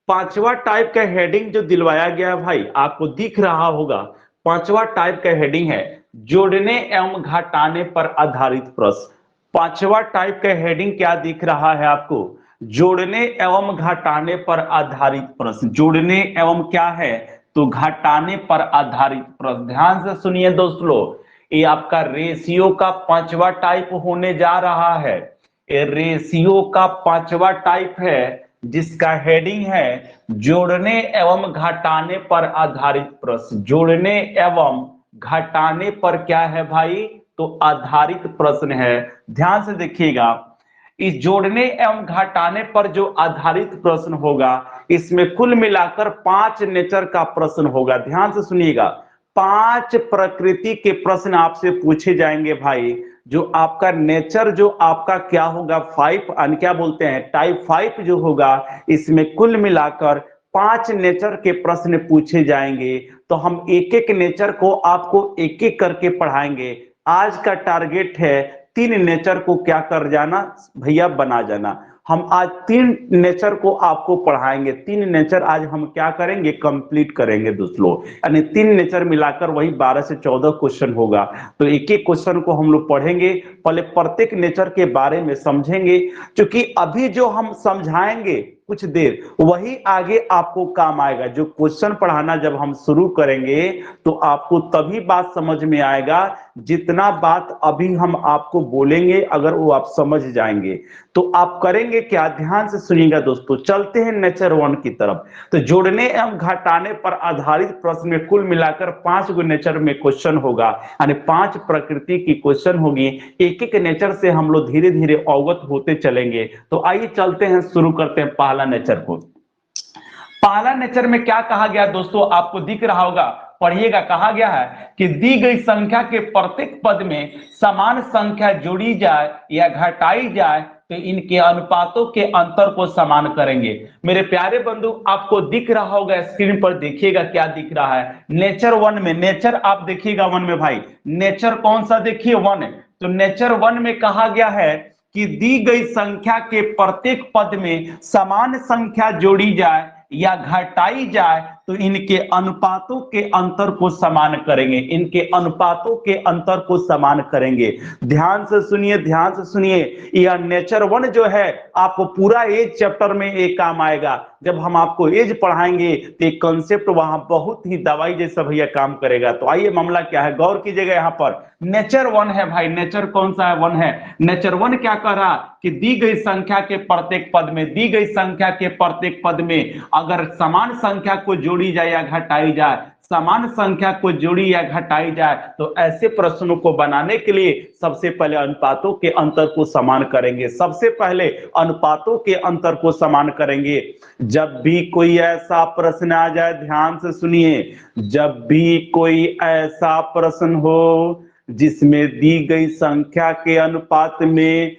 पांचवा टाइप का हेडिंग जो दिलवाया गया है भाई, आपको दिख रहा होगा। पांचवा टाइप का हेडिंग है जोड़ने एवं घटाने पर आधारित प्रश्न। पांचवा टाइप का हेडिंग क्या दिख रहा है आपको? जोड़ने एवं घटाने पर आधारित प्रश्न। जोड़ने एवं क्या है? तो घटाने पर आधारित प्रश्न। ध्यान से सुनिए दोस्तों, ये आपका रेशियो का पांचवा टाइप होने जा रहा है। ये रेशियो का पांचवा टाइप है जिसका हेडिंग है जोड़ने एवं घटाने पर आधारित प्रश्न। जोड़ने एवं घटाने पर क्या है भाई? तो आधारित प्रश्न है। ध्यान से देखिएगा, इस जोड़ने एवं घटाने पर जो आधारित प्रश्न होगा, इसमें कुल मिलाकर 5 नेचर का प्रश्न होगा। ध्यान से सुनिएगा, 5 प्रकृति के प्रश्न आपसे पूछे जाएंगे भाई। जो आपका नेचर जो आपका क्या होगा, 5 क्या बोलते हैं, टाइप 5 जो होगा, इसमें कुल मिलाकर 5 नेचर के प्रश्न पूछे जाएंगे। तो हम एक एक नेचर को आपको एक एक करके पढ़ाएंगे। आज का टारगेट है 3 नेचर को क्या कर जाना भैया, बना जाना। हम आज 3 नेचर को आपको पढ़ाएंगे। 3 नेचर आज हम क्या करेंगे, कंप्लीट करेंगे दोस्तों। यानी 3 नेचर मिलाकर वही 12 से 14 क्वेश्चन होगा। तो एक एक क्वेश्चन को हम लोग पढ़ेंगे, पहले प्रत्येक नेचर के बारे में समझेंगे, क्योंकि अभी जो हम समझाएंगे कुछ देर, वही आगे आपको काम आएगा। जो क्वेश्चन पढ़ाना जब हम शुरू करेंगे तो आपको तभी बात समझ में आएगा जितना बात अभी हम आपको बोलेंगे, अगर वो आप समझ जाएंगे तो आप करेंगे क्या। ध्यान से सुनिएगा दोस्तों, चलते हैं नेचर 1 की तरफ। तो जोड़ने एवं घटाने पर आधारित प्रश्न में कुल मिलाकर 5 गो नेचर में क्वेश्चन होगा, यानी 5 प्रकृति की क्वेश्चन होगी। एक एक नेचर से हम लोग धीरे धीरे अवगत होते चलेंगे। तो आइए चलते हैं, शुरू करते हैं पहला नेचर को। पहला नेचर में क्या कहा गया दोस्तों, आपको दिख रहा होगा, पढ़िएगा। कहा गया है कि दी गई संख्या के प्रत्येक पद में समान संख्या जोड़ी जाए या घटाई जाए तो इनके अनुपातों के अंतर को समान करेंगे। मेरे प्यारे बंधु, आपको दिख रहा होगा स्क्रीन पर, देखिएगा क्या दिख रहा है। नेचर 1 में, नेचर आप देखिएगा 1 में भाई, नेचर कौन सा देखिए, 1 है। तो नेचर 1 में कहा गया है कि दी गई संख्या के प्रत्येक पद में समान संख्या जोड़ी जाए या घटाई जाए तो इनके अनुपातों के अंतर को समान करेंगे। इनके अनुपातों के अंतर को समान करेंगे। ध्यान से सुनिए, ध्यान से सुनिए। यह नेचर 1 जो है आपको पूरा एज चैप्टर में एक काम आएगा। जब हम आपको एज पढ़ाएंगे तो एक कॉन्सेप्ट वहां बहुत ही दवाई जैसा भैया काम करेगा। तो आइए मामला क्या है, गौर कीजिएगा। यहाँ पर नेचर 1 है भाई, नेचर कौन सा है, 1 है। नेचर 1 क्या कह रहा कि दी गई संख्या के प्रत्येक पद में, दी गई संख्या के प्रत्येक पद में अगर समान संख्या को जोड़ी जाए या घटाई जाए, समान संख्या को जोड़ी या घटाई जाए, तो ऐसे प्रश्नों को बनाने के लिए सबसे पहले अनुपातों के अंतर को समान करेंगे। सबसे पहले अनुपातों के अंतर को समान करेंगे। जब भी कोई ऐसा प्रश्न आ जाए, ध्यान से सुनिए, जब भी कोई ऐसा प्रश्न हो जिसमें दी गई संख्या के अनुपात में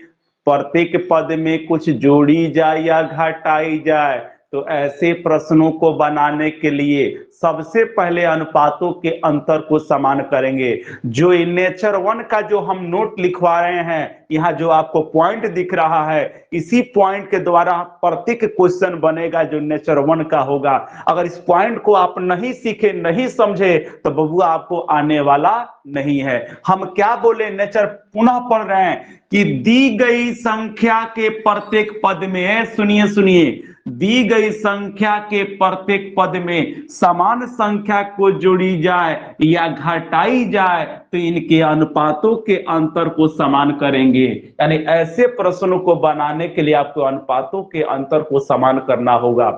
प्रत्येक पद में कुछ जोड़ी जाए या घटाई जाए, तो ऐसे प्रश्नों को बनाने के लिए सबसे पहले अनुपातों के अंतर को समान करेंगे। जो नेचर 1 का जो हम नोट लिखवा रहे हैं, यहाँ जो आपको पॉइंट दिख रहा है, इसी पॉइंट के द्वारा प्रत्येक क्वेश्चन बनेगा जो नेचर 1 का होगा। अगर इस पॉइंट को आप नहीं सीखे, नहीं समझे, तो बबुआ आपको आने वाला नहीं है। हम क्या बोले, नेचर पुनः पढ़ रहे हैं कि दी गई संख्या के प्रत्येक पद में, सुनिए सुनिए, दी गई संख्या के प्रत्येक पद में समान संख्या को जोड़ी जाए या घटाई जाए तो इनके अनुपातों के अंतर को समान करेंगे। यानी ऐसे प्रश्नों को बनाने के लिए आपको अनुपातों के अंतर को समान करना होगा।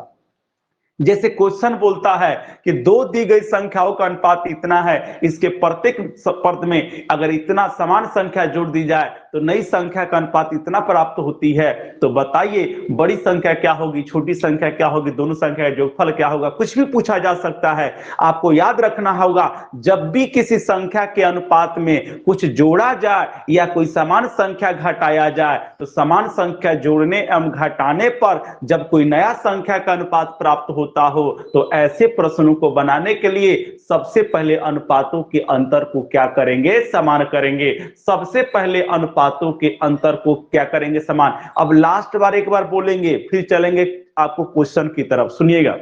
जैसे क्वेश्चन बोलता है कि 2 दी गई संख्याओं का अनुपात इतना है, इसके प्रत्येक पद में अगर इतना समान संख्या जोड़ दी जाए तो नई संख्या का अनुपात इतना प्राप्त होती है। तो बताइए बड़ी संख्या क्या होगी, छोटी संख्या क्या होगी, दोनों संख्या का जोगफल क्या होगा, कुछ भी पूछा जा सकता है। आपको याद रखना होगा, जब भी किसी संख्या के अनुपात में कुछ जोड़ा जाए या कोई समान संख्या घटाया जाए, तो समान संख्या जोड़ने एवं घटाने पर जब कोई नया संख्या का अनुपात प्राप्त होता हो, तो ऐसे प्रश्नों को बनाने के लिए सबसे पहले अनुपातों के अंतर को क्या करेंगे, समान करेंगे। सबसे पहले अनुपातों के अंतर को क्या करेंगे, समान। अब लास्ट बार एक बार बोलेंगे, फिर चलेंगे आपको क्वेश्चन की तरफ सुनिएगा।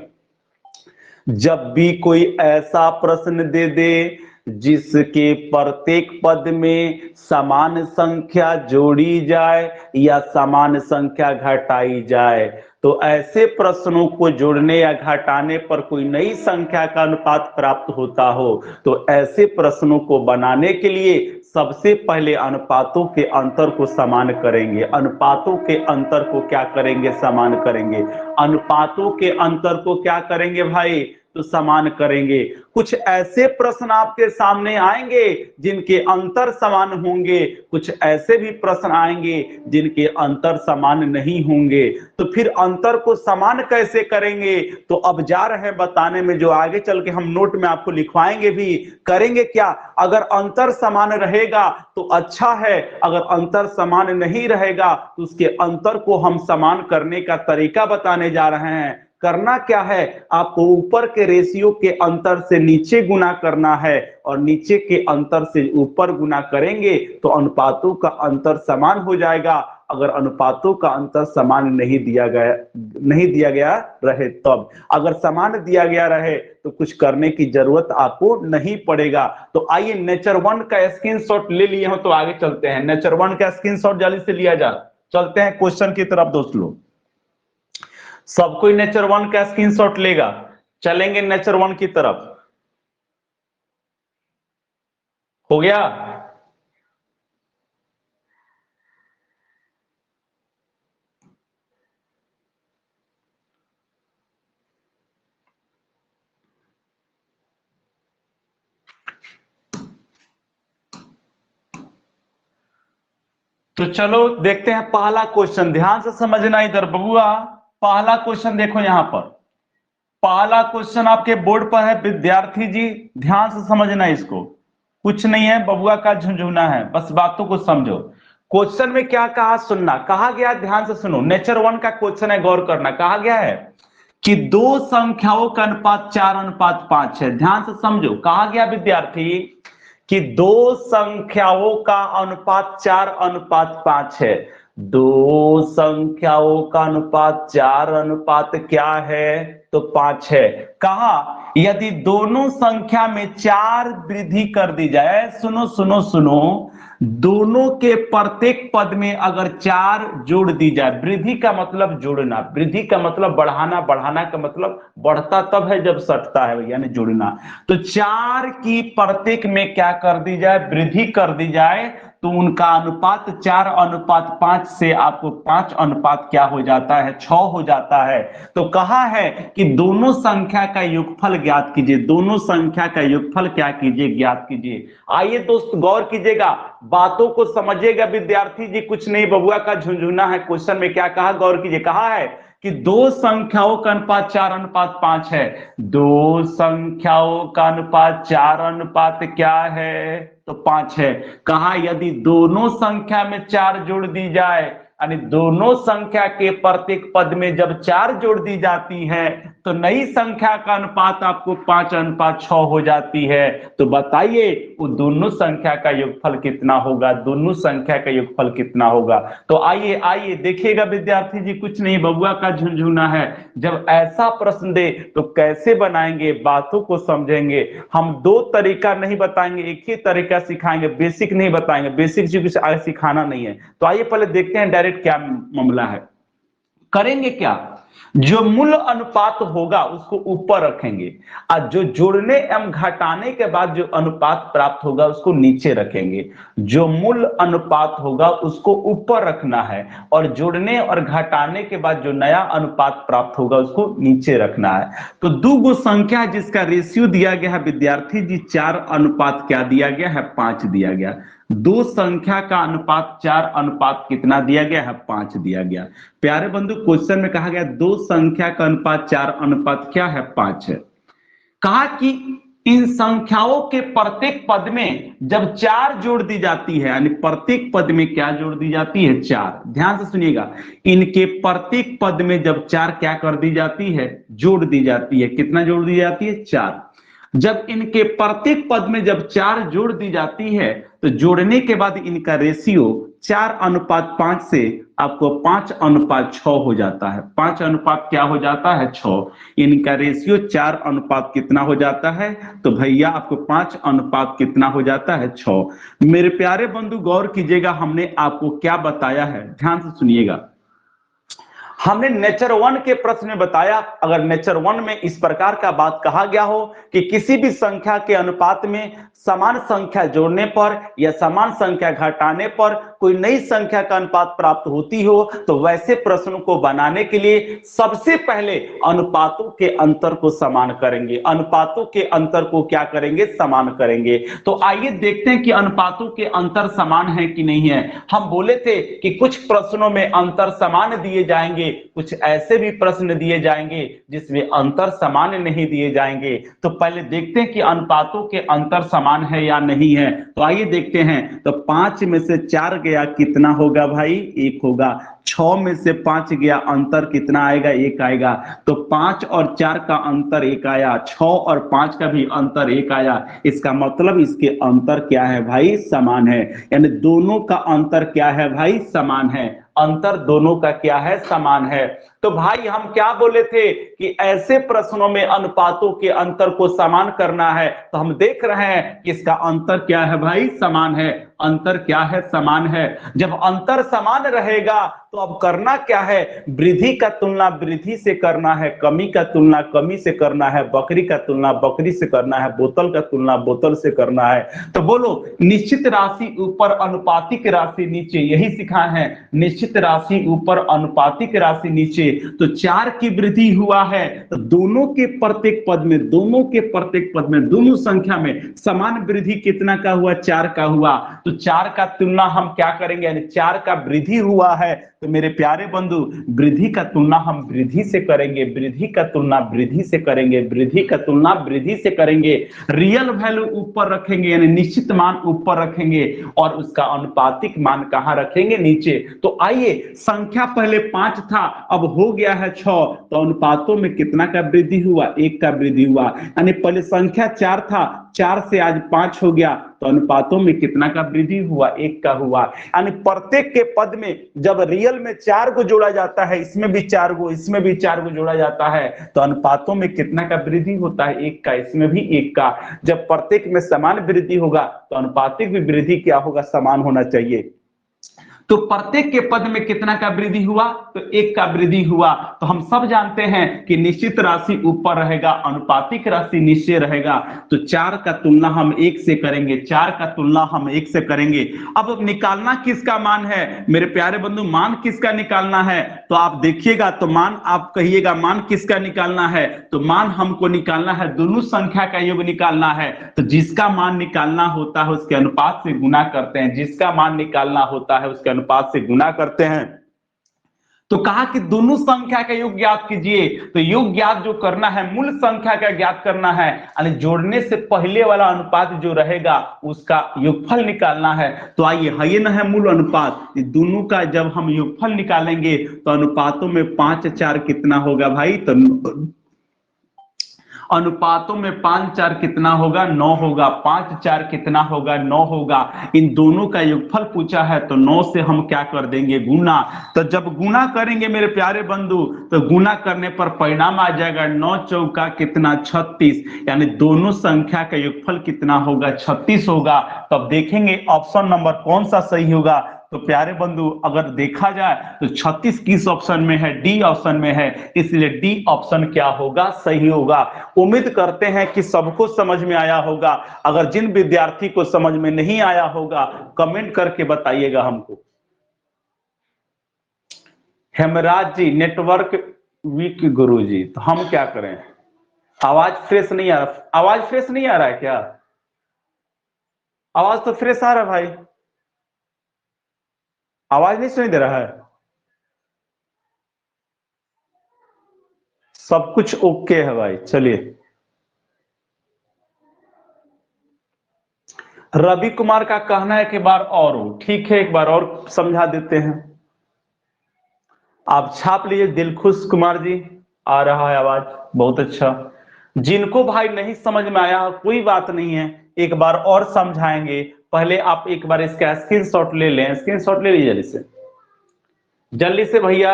जब भी कोई ऐसा प्रश्न दे दे जिसके प्रत्येक पद में समान संख्या जोड़ी जाए या समान संख्या घटाई जाए, तो ऐसे प्रश्नों को जोड़ने या घटाने पर कोई नई संख्या का अनुपात प्राप्त होता हो, तो ऐसे प्रश्नों को बनाने के लिए सबसे पहले अनुपातों के अंतर को समान करेंगे। अनुपातों के अंतर को क्या करेंगे? समान करेंगे। अनुपातों के अंतर को क्या करेंगे भाई? तो समान करेंगे। कुछ ऐसे प्रश्न आपके सामने आएंगे जिनके अंतर समान होंगे, कुछ ऐसे भी प्रश्न आएंगे जिनके अंतर समान नहीं होंगे। तो फिर अंतर को समान कैसे करेंगे? तो अब जा रहे हैं बताने में, जो आगे चल के हम नोट में आपको लिखवाएंगे भी। करेंगे क्या? अगर अंतर समान रहेगा तो अच्छा है, अगर अंतर समान नहीं रहेगा तो उसके अंतर को हम समान करने का तरीका बताने जा रहे हैं। करना क्या है? आपको ऊपर के रेशियो के अंतर से नीचे गुना करना है और नीचे के अंतर से ऊपर गुना करेंगे तो अनुपातों का अंतर समान हो जाएगा। अगर अनुपातों का अंतर समान नहीं दिया गया रहे, तब अगर समान दिया गया रहे तो कुछ करने की जरूरत आपको नहीं पड़ेगा। तो आइए नेचर 1 का स्क्रीनशॉट ले लिए हो तो आगे चलते हैं। नेचर 1 का स्क्रीनशॉट जल्दी से लिया जा, चलते हैं क्वेश्चन की तरफ दोस्त लोग। सब कोई नेचर 1 का स्क्रीनशॉट लेगा, चलेंगे नेचर 1 की तरफ। हो गया? तो चलो देखते हैं पहला क्वेश्चन। ध्यान से समझना इधर बबुआ। पहला क्वेश्चन देखो यहां पर, पहला क्वेश्चन आपके बोर्ड पर है विद्यार्थी जी, ध्यान से समझना इसको। कुछ नहीं है बबुआ का झुंझुना है, बस बातों को समझो। क्वेश्चन में क्या कहा सुनना, कहा गया ध्यान से सुनो, नेचर 1 का क्वेश्चन है, गौर करना। कहा गया है कि दो संख्याओं का अनुपात 4:5 है। ध्यान से समझो, कहा गया विद्यार्थी कि दो संख्याओं का अनुपात 4:5 है। दो संख्याओं का अनुपात 4 क्या है? तो 5 है। कहा यदि दोनों संख्या में 4 वृद्धि कर दी जाए, सुनो सुनो सुनो, दोनों के प्रत्येक पद में अगर 4 जोड़ दी जाए, वृद्धि का मतलब जोड़ना, वृद्धि का मतलब बढ़ाना, बढ़ाना का मतलब बढ़ता तब है जब सटता है, यानी जोड़ना। तो 4 की प्रत्येक में क्या कर दी जाए? वृद्धि कर दी जाए, तो उनका अनुपात 4:5 से आपको 5 क्या हो जाता है? 6 हो जाता है। तो कहा है कि दोनों संख्या का योगफल ज्ञात कीजिए। दोनों संख्या का योगफल क्या कीजिए? ज्ञात कीजिए। आइए दोस्त गौर कीजिएगा, बातों को समझिएगा विद्यार्थी जी। कुछ नहीं बबुआ का झुंझुना है। क्वेश्चन में क्या कहा गौर कीजिए। कहा है कि दो संख्याओं का अनुपात 4:5 है। दो संख्याओं का अनुपात 4 क्या है? तो 5 है। कहा यदि दोनों संख्या में 4 जोड़ दी जाए, यानी दोनों संख्या के प्रत्येक पद में जब 4 जोड़ दी जाती है तो नई संख्या का अनुपात आपको 5:6 हो जाती है। तो बताइए वो दोनों संख्या का योगफल कितना होगा? दोनों संख्या का योगफल कितना होगा? तो आइए आइए देखिएगा विद्यार्थी जी, कुछ नहीं बबुआ का झुंझुना है। जब ऐसा प्रश्न दे तो कैसे बनाएंगे, बातों को समझेंगे। हम दो तरीका नहीं बताएंगे, एक ही तरीका सिखाएंगे, बेसिक नहीं बताएंगे। बेसिक जी कुछ आगे सिखाना नहीं है। तो आइए पहले देखते हैं डायरेक्ट क्या मामला है। करेंगे क्या? जो मूल अनुपात होगा उसको ऊपर रखेंगे और जो जोड़ने एवं घटाने के बाद जो अनुपात प्राप्त होगा उसको नीचे रखेंगे। जो मूल अनुपात होगा उसको ऊपर रखना है और जोड़ने और घटाने के बाद जो नया अनुपात प्राप्त होगा उसको नीचे रखना है। तो दो गो संख्या जिसका रेशियो दिया गया है विद्यार्थी जी 4 क्या दिया गया है? 5 दिया गया। दो संख्या का अनुपात 4 कितना दिया गया है? 5 दिया गया। प्यारे बंधु क्वेश्चन में कहा गया दो संख्या का अनुपात 4 क्या है? 5 है। कहा कि इन संख्याओं के प्रत्येक पद में जब 4 जोड़ दी जाती है, यानी प्रत्येक पद में क्या जोड़ दी जाती है? 4। ध्यान से सुनिएगा, इनके प्रत्येक पद में जब 4 क्या कर दी जाती है? जोड़ दी जाती है। कितना जोड़ दी जाती है? 4। जब इनके प्रत्येक पद में जब 4 जोड़ दी जाती है तो जोड़ने के बाद इनका रेशियो 4:5 से आपको 5:6 हो जाता है। 5 अनुपात क्या हो जाता है? 6। इनका रेशियो 4 अनुपात कितना हो जाता है? तो भैया आपको 5 अनुपात कितना हो जाता है? 6। मेरे प्यारे बंधु गौर कीजिएगा, हमने आपको क्या बताया है, ध्यान से सुनिएगा। हमने नेचर 1 के प्रश्न में बताया, अगर नेचर 1 में इस प्रकार का बात कहा गया हो कि किसी भी संख्या के अनुपात में समान संख्या जोड़ने पर या समान संख्या घटाने पर कोई नई संख्या का अनुपात प्राप्त होती हो, तो वैसे प्रश्नों को बनाने के लिए सबसे पहले अनुपातों के अंतर को समान करेंगे। अनुपातों के अंतर को क्या करेंगे? समान करेंगे। तो आइए देखते हैं कि अनुपातों के अंतर समान है कि नहीं है। हम बोले थे कि कुछ प्रश्नों में अंतर समान दिए जाएंगे, कुछ ऐसे भी प्रश्न दिए जाएंगे जिसमें अंतर समान नहीं दिए जाएंगे। तो पहले देखते हैं कि अनुपातों के अंतर समान है या नहीं है। तो आइए देखते हैं। तो 5 में से 4 गया, कितना होगा भाई? 1 होगा। 6 में से 5 गया, अंतर कितना आएगा? 1 आएगा। तो 5 और 4 का अंतर 1 आया, 6 और 5 का भी अंतर 1 आया। इसका मतलब इसके अंतर क्या है भाई? समान है। यानी दोनों का अंतर क्या है भाई? समान है। अंतर दोनों का क्या है? समान है। तो भाई हम क्या बोले थे कि ऐसे प्रश्नों में अनुपातों के अंतर को समान करना है। तो हम देख रहे हैं कि इसका अंतर क्या है भाई? समान है। अंतर क्या है? समान है। जब अंतर समान रहेगा तो अब करना क्या है? वृद्धि का तुलना वृद्धि से करना है, कमी का तुलना कमी से करना है, बकरी का तुलना बकरी से करना है, बोतल का तुलना बोतल से करना है। तो बोलो, निश्चित राशि ऊपर अनुपातिक राशि नीचे, यही सिखाए हैं। निश्चित राशि ऊपर अनुपातिक राशि नीचे। तो 4 की वृद्धि हुआ है, तो दोनों के प्रत्येक पद में, दोनों के प्रत्येक पद में, दोनों संख्या में समान वृद्धि कितना का हुआ? 4 का हुआ। तो 4 का तुलना हम क्या करेंगे? यानी 4 का वृद्धि हुआ है, तो मेरे प्यारे बंधु वृद्धि का तुलना हम वृद्धि से करेंगे, वृद्धि का तुलना वृद्धि से करेंगे, वृद्धि का तुलना वृद्धि से करेंगे। रियल वैल्यू ऊपर रखेंगे, यानी निश्चित मान ऊपर रखेंगे, और उसका अनुपातिक मान कहां रखेंगे? नीचे। तो आइए, संख्या पहले 5 था, अब हो गया है 6। तो अनुपातों में कितना का वृद्धि हुआ? 1 का वृद्धि हुआ। यानी पहले संख्या 4 था, 4 से आज 5 हो गया, तो अनुपातों में कितना का वृद्धि हुआ? 1 का हुआ। यानी प्रत्येक के पद में जब रियल में 4 को जोड़ा जाता है, इसमें भी 4 को, इसमें भी 4 को जोड़ा जाता है, तो अनुपातों में कितना का वृद्धि होता है? 1 का। इसमें भी 1 का। जब प्रत्येक में समान वृद्धि होगा तो अनुपातिक भी वृद्धि क्या होगा? समान होना चाहिए। तो प्रत्येक के पद में कितना का वृद्धि हुआ? तो 1 का वृद्धि हुआ। तो हम सब जानते हैं कि निश्चित राशि ऊपर रहेगा, अनुपातिक राशि नीचे रहेगा। तो 4 का तुलना हम 1 से करेंगे, 4 का तुलना हम 1 से करेंगे। अब निकालना किसका मान है मेरे प्यारे बंधु? मान किसका निकालना है? तो आप देखिएगा, तो मान आप कहिएगा मान किसका निकालना है? तो मान हमको निकालना है, दोनों संख्या का योग निकालना है। तो जिसका मान निकालना होता है उसके अनुपात से गुना करते हैं, जिसका मान निकालना होता है उसके अनुपात से गुना करते हैं। तो कहा कि दोनों संख्या का योग ज्ञात कीजिए। तो योग ज्ञात जो करना है, मूल संख्या का ज्ञात करना है, यानी जोड़ने से पहले वाला अनुपात जो रहेगा उसका योगफल निकालना है। तो आइए, ये ना है मूल अनुपात, दोनों का जब हम योगफल निकालेंगे तो अनुपातों में 5 4 कितना होगा भाई? तो अनुपातों में 5 4 कितना होगा? 9 होगा। 5 4 कितना होगा? 9 होगा। इन दोनों का योगफल पूछा है, तो 9 से हम क्या कर देंगे? गुना। तो जब गुना करेंगे मेरे प्यारे बंधु, तो गुना करने पर परिणाम आ जाएगा 9 चौका कितना? 36। यानी दोनों संख्या का योगफल कितना होगा? 36 होगा। तब देखेंगे ऑप्शन नंबर कौन सा सही होगा। तो प्यारे बंधु, अगर देखा जाए तो 36 किस ऑप्शन में है? डी ऑप्शन में है, इसलिए डी ऑप्शन क्या होगा? सही होगा। उम्मीद करते हैं कि सबको समझ में आया होगा। अगर जिन विद्यार्थी को समझ में नहीं आया होगा, कमेंट करके बताइएगा हमको। हेमराज जी, नेटवर्क वीक गुरु जी, तो हम क्या करें? आवाज फ्रेश नहीं आ रहा? आवाज फ्रेश नहीं आ रहा है क्या? आवाज तो फ्रेश आ रहा है भाई, आवाज नहीं सुनाई दे रहा है? सब कुछ ओके है भाई, चलिए। रवि कुमार का कहना है कि एक बार और हो, ठीक है, एक बार और समझा देते हैं। आप छाप लीजिए, दिलखुश कुमार जी। आ रहा है आवाज, बहुत अच्छा। जिनको भाई नहीं समझ में आया कोई बात नहीं है, एक बार और समझाएंगे। पहले आप एक बार इसका स्क्रीनशॉट ले लें, स्क्रीनशॉट ले लीजिए इसे। जल्दी से भैया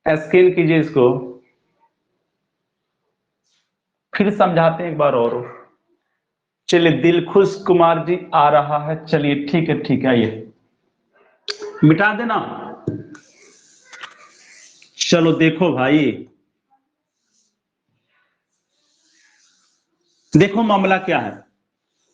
स्कैन कीजिए इसको, फिर समझाते हैं एक बार और। चलिए दिलखुश कुमार जी आ रहा है, चलिए ठीक है आइए, मिटा देना। चलो देखो भाई, देखो मामला क्या है।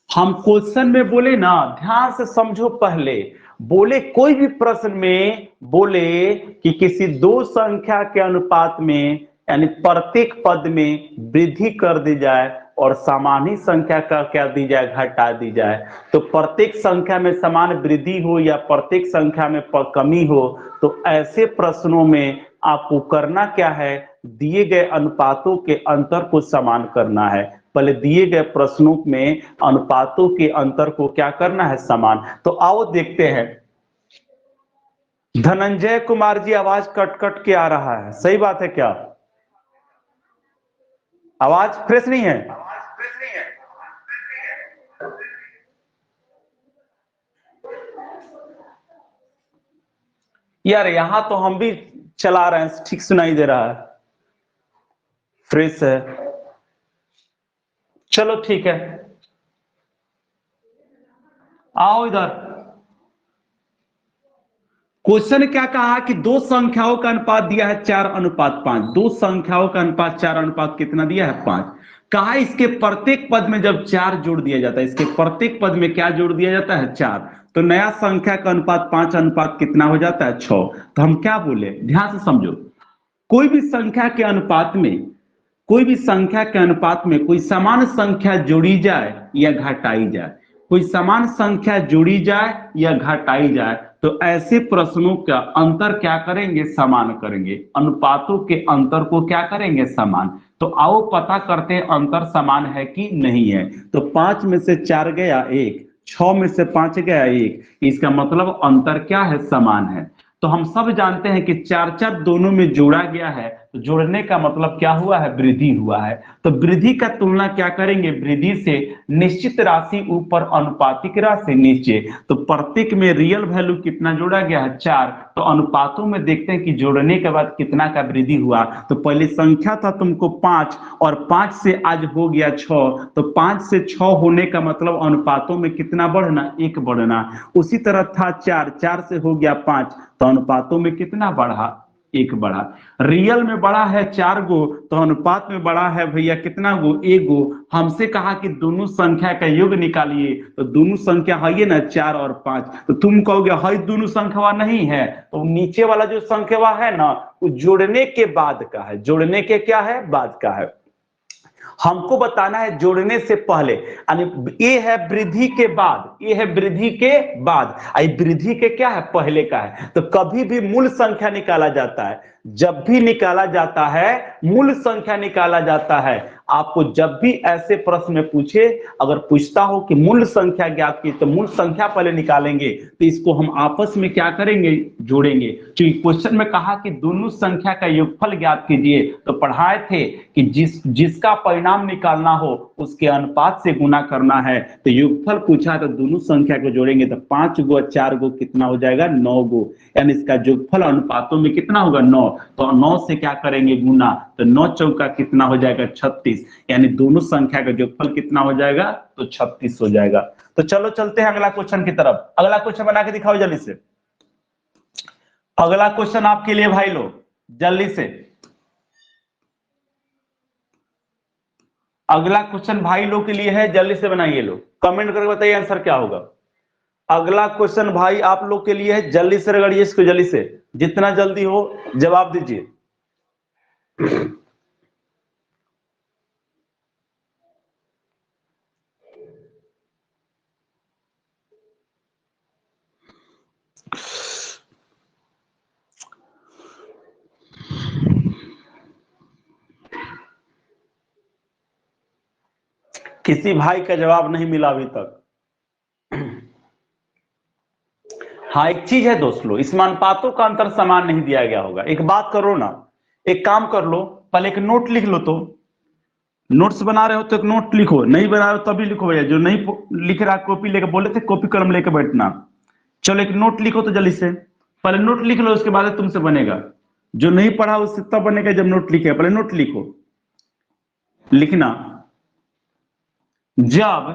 हम क्वेश्चन में बोले ना, ध्यान से समझो पहले, बोले कोई भी प्रश्न में बोले कि किसी दो संख्या के अनुपात में यानी प्रत्येक पद में वृद्धि कर दी जाए और समान ही संख्या का क्या दी जाए, घटा दी जाए। तो प्रत्येक संख्या में समान वृद्धि हो या प्रत्येक संख्या में कमी हो, तो ऐसे प्रश्नों में आपको करना क्या है, दिए गए अनुपातों के अंतर को समान करना है। पहले दिए गए प्रश्नों में अनुपातों के अंतर को क्या करना है, समान। तो आओ देखते हैं। धनंजय कुमार जी आवाज कट कट के आ रहा है, सही बात है क्या? आवाज फ्रेश नहीं है? यार यहां तो हम भी चला रहे हैं, ठीक सुनाई दे रहा है, फ्रेश है। चलो ठीक है, आओ इधर। क्वेश्चन क्या कहा कि दो संख्याओं का अनुपात दिया है 4:5। दो संख्याओं का अनुपात 4:5 कितना दिया है, 5। कहा इसके प्रत्येक पद में जब 4 जोड़ दिया जाता है, इसके प्रत्येक पद में क्या जोड़ दिया जाता है, 4, तो नया संख्या का अनुपात 5 अनुपात कितना हो जाता है, 6। तो हम क्या बोले, ध्यान से समझो। कोई भी संख्या के अनुपात में, कोई भी संख्या के अनुपात में कोई समान संख्या जोड़ी जाए या घटाई जाए, कोई समान संख्या जोड़ी जाए या घटाई जाए, तो ऐसे प्रश्नों का अंतर क्या करेंगे, समान करेंगे। अनुपातों के अंतर को क्या करेंगे, समान। तो आओ पता करते हैं अंतर समान है कि नहीं है। तो 5 में से 4 गया 1, 6 में से 5 गया 1, इसका मतलब अंतर क्या है, समान है। तो हम सब जानते हैं कि 4 दोनों में जोड़ा गया है, तो जोड़ने का मतलब क्या हुआ है, वृद्धि हुआ है। तो वृद्धि का तुलना क्या करेंगे, वृद्धि से। निश्चित राशि ऊपर, अनुपातिक राशि नीचे। तो प्रत्येक में रियल वैल्यू कितना जोड़ा गया है, 4। तो अनुपातों में देखते हैं कि जोड़ने के बाद कितना का वृद्धि हुआ। तो पहले संख्या था तुमको 5 और 5 से आज हो गया 6, तो 5 से 6 होने का मतलब अनुपातों में कितना बढ़ना, 1 बढ़ना। उसी तरह था 4 से हो गया 5, तो अनुपातों में कितना बढ़ा, 1 बढ़ा। रियल में बड़ा है 4 गो, तो अनुपात में बड़ा है भैया कितना गो, 1 गो। हमसे कहा कि दोनों संख्या का योग निकालिए, तो दोनों संख्या है ना 4 और 5। तो तुम कहोगे है दोनों संख्या नहीं है, तो नीचे वाला जो संख्या है ना, वो जोड़ने के बाद का है, जोड़ने के क्या है, बाद का है। हमको बताना है जोड़ने से पहले, यानी ये है वृद्धि के बाद, ये है वृद्धि के बाद, वृद्धि के क्या है, पहले का है। तो कभी भी मूल संख्या निकाला जाता है, जब भी निकाला जाता है, मूल संख्या निकाला जाता है। आपको जब भी ऐसे प्रश्न में पूछे, अगर पूछता हो कि मूल संख्या ज्ञात की, तो मूल संख्या पहले निकालेंगे, तो इसको हम आपस में क्या करेंगे, जोड़ेंगे। क्योंकि क्वेश्चन में कहा कि दोनों संख्या का योगफल ज्ञात कीजिए, तो पढ़ाए थे कि जिसका परिणाम निकालना हो उसके अनुपात से गुना करना है। तो योगफल पूछा तो दोनों संख्या को जोड़ेंगे, तो 5 गो 4 गो कितना हो जाएगा, 9 गो। यानी इसका योगफल अनुपातों में कितना होगा, 9। तो 9 से क्या करेंगे, गुना। तो 9 चौका कितना हो जाएगा, 36। यानी दोनों संख्या का योगफल कितना हो जाएगा, तो 36 हो जाएगा। तो चलो चलते हैं अगला क्वेश्चन की तरफ। अगला क्वेश्चन बना के दिखाओ जल्दी से। अगला क्वेश्चन आपके लिए भाई लोग, जल्दी से। अगला क्वेश्चन भाई लोग के लिए है, जल्दी से बनाइए लोग, कमेंट करके बताइए आंसर क्या होगा। अगला क्वेश्चन भाई आप लोग के लिए है, जल्दी से रगड़िए इसको, जल्दी से, जितना जल्दी हो जवाब दीजिए। किसी भाई का जवाब नहीं मिला अभी तक। हाँ एक चीज है दोस्तों, इसमें अनुपातों का अंतर समान नहीं दिया गया होगा। एक बात करो ना, एक काम कर लो, पहले एक नोट लिख लो। तो नोट्स बना रहे हो तो एक नोट लिखो, नहीं बना रहे हो तभी लिखो भैया। जो नहीं लिख रहा कॉपी लेके बोले थे, कॉपी कलम लेके बैठना। चलो एक नोट लिखो तो जल्दी से। पहले नोट लिख लो, उसके बाद तुमसे बनेगा। जो नहीं पढ़ा उससे तब बनेगा जब नोट लिखे। पहले नोट लिखो। लिखना, जब